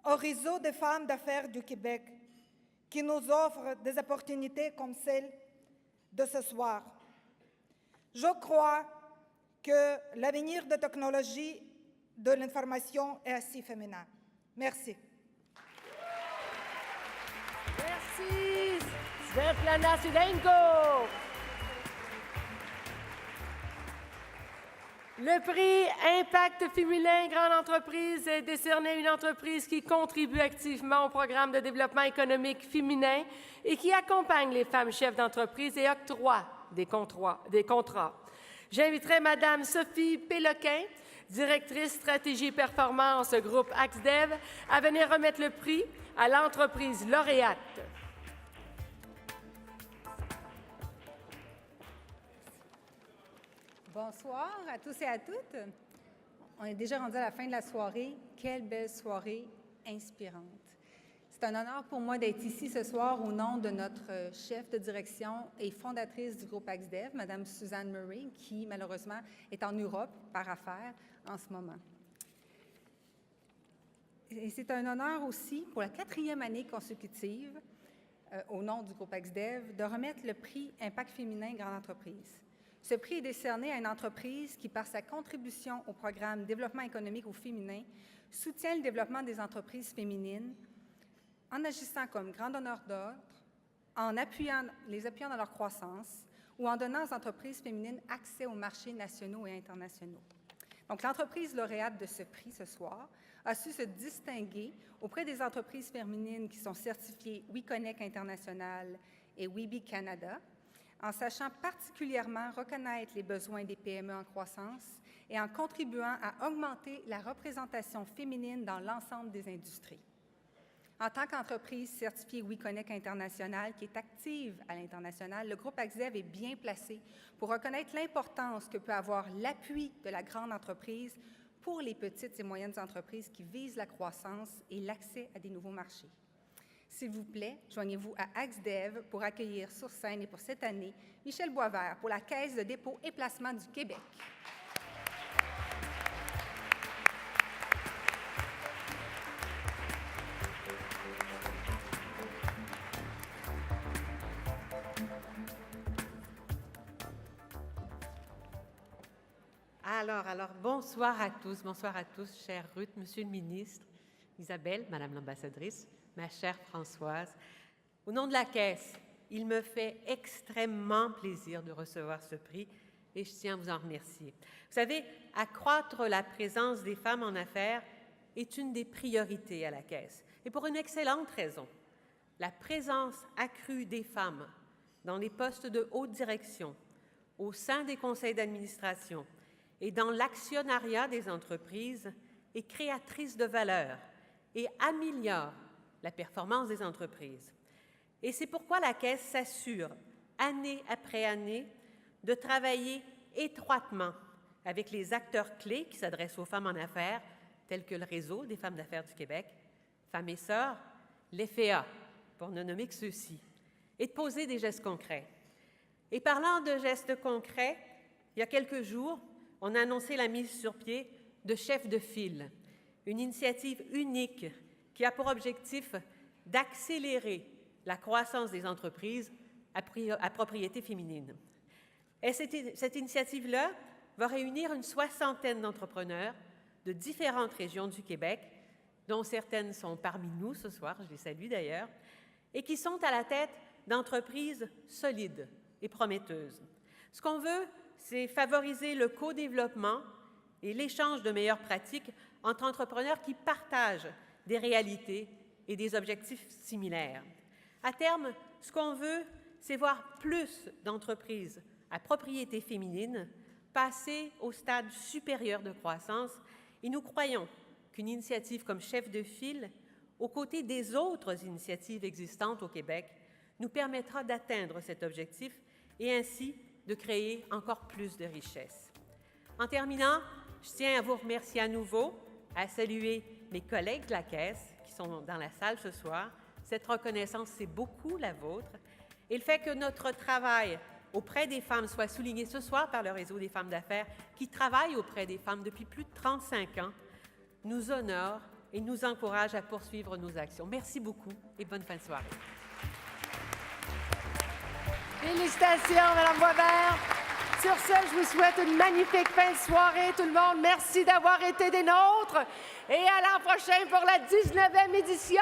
au réseau des femmes d'affaires du Québec qui nous offre des opportunités comme celle de ce soir. Je crois que l'avenir de la technologie de l'information est assez féminin. Merci. Merci, Svetlana Sudenko. Le prix Impact féminin Grande Entreprise est décerné à une entreprise qui contribue activement au programme de développement économique féminin et qui accompagne les femmes chefs d'entreprise et octroie des contrats. J'inviterai Mme Sophie Péloquin, directrice stratégie et performance groupe AXDEV, à venir remettre le prix à l'entreprise lauréate. Bonsoir à tous et à toutes. On est déjà rendu à la fin de la soirée. Quelle belle soirée inspirante. C'est un honneur pour moi d'être ici ce soir au nom de notre chef de direction et fondatrice du groupe AXDEV, Mme Suzanne Murray, qui malheureusement est en Europe par affaires en ce moment. Et c'est un honneur aussi pour la 4e année consécutive, au nom du groupe AXDEV, de remettre le prix Impact féminin Grande Entreprise. Ce prix est décerné à une entreprise qui, par sa contribution au programme Développement économique au féminin, soutient le développement des entreprises féminines en agissant comme grand donneur d'ordre, en les appuyant dans leur croissance ou en donnant aux entreprises féminines accès aux marchés nationaux et internationaux. Donc, l'entreprise lauréate de ce prix ce soir a su se distinguer auprès des entreprises féminines qui sont certifiées WeConnect International et WeBe Canada, en sachant particulièrement reconnaître les besoins des PME en croissance et en contribuant à augmenter la représentation féminine dans l'ensemble des industries. En tant qu'entreprise certifiée WeConnect International, qui est active à l'international, le groupe AXDEV est bien placé pour reconnaître l'importance que peut avoir l'appui de la grande entreprise pour les petites et moyennes entreprises qui visent la croissance et l'accès à des nouveaux marchés. S'il vous plaît, joignez-vous à AXDEV pour accueillir sur scène et pour cette année Michel Boisvert pour la Caisse de dépôt et placement du Québec. Alors, bonsoir à tous, chère Ruth, Monsieur le ministre, Isabelle, Madame l'ambassadrice, ma chère Françoise. Au nom de la Caisse, il me fait extrêmement plaisir de recevoir ce prix et je tiens à vous en remercier. Vous savez, accroître la présence des femmes en affaires est une des priorités à la Caisse, et pour une excellente raison. La présence accrue des femmes dans les postes de haute direction, au sein des conseils d'administration et dans l'actionnariat des entreprises est créatrice de valeur et améliore la performance des entreprises. Et c'est pourquoi la Caisse s'assure, année après année, de travailler étroitement avec les acteurs clés qui s'adressent aux femmes en affaires, tels que le Réseau des femmes d'affaires du Québec, Femmes et Sœurs, l'EFEA, pour ne nommer que ceux-ci, et de poser des gestes concrets. Et parlant de gestes concrets, il y a quelques jours, on a annoncé la mise sur pied de Chefs de file, une initiative unique qui a pour objectif d'accélérer la croissance des entreprises à propriété féminine. Et cette initiative-là va réunir une 60aine d'entrepreneurs de différentes régions du Québec, dont certaines sont parmi nous ce soir, je les salue d'ailleurs, et qui sont à la tête d'entreprises solides et prometteuses. Ce qu'on veut, c'est favoriser le co-développement et l'échange de meilleures pratiques entre entrepreneurs qui partagent des réalités et des objectifs similaires. À terme, ce qu'on veut, c'est voir plus d'entreprises à propriété féminine passer au stade supérieur de croissance et nous croyons qu'une initiative comme chef de file, aux côtés des autres initiatives existantes au Québec, nous permettra d'atteindre cet objectif et ainsi de créer encore plus de richesses. En terminant, je tiens à vous remercier à nouveau, à saluer mes collègues de la Caisse qui sont dans la salle ce soir. Cette reconnaissance, c'est beaucoup la vôtre. Et le fait que notre travail auprès des femmes soit souligné ce soir par le Réseau des femmes d'affaires qui travaille auprès des femmes depuis plus de 35 ans nous honore et nous encourage à poursuivre nos actions. Merci beaucoup et bonne fin de soirée. Félicitations, Mme Boisvert. Sur ce, je vous souhaite une magnifique fin de soirée, tout le monde. Merci d'avoir été des nôtres et à l'an prochain pour la 19e édition.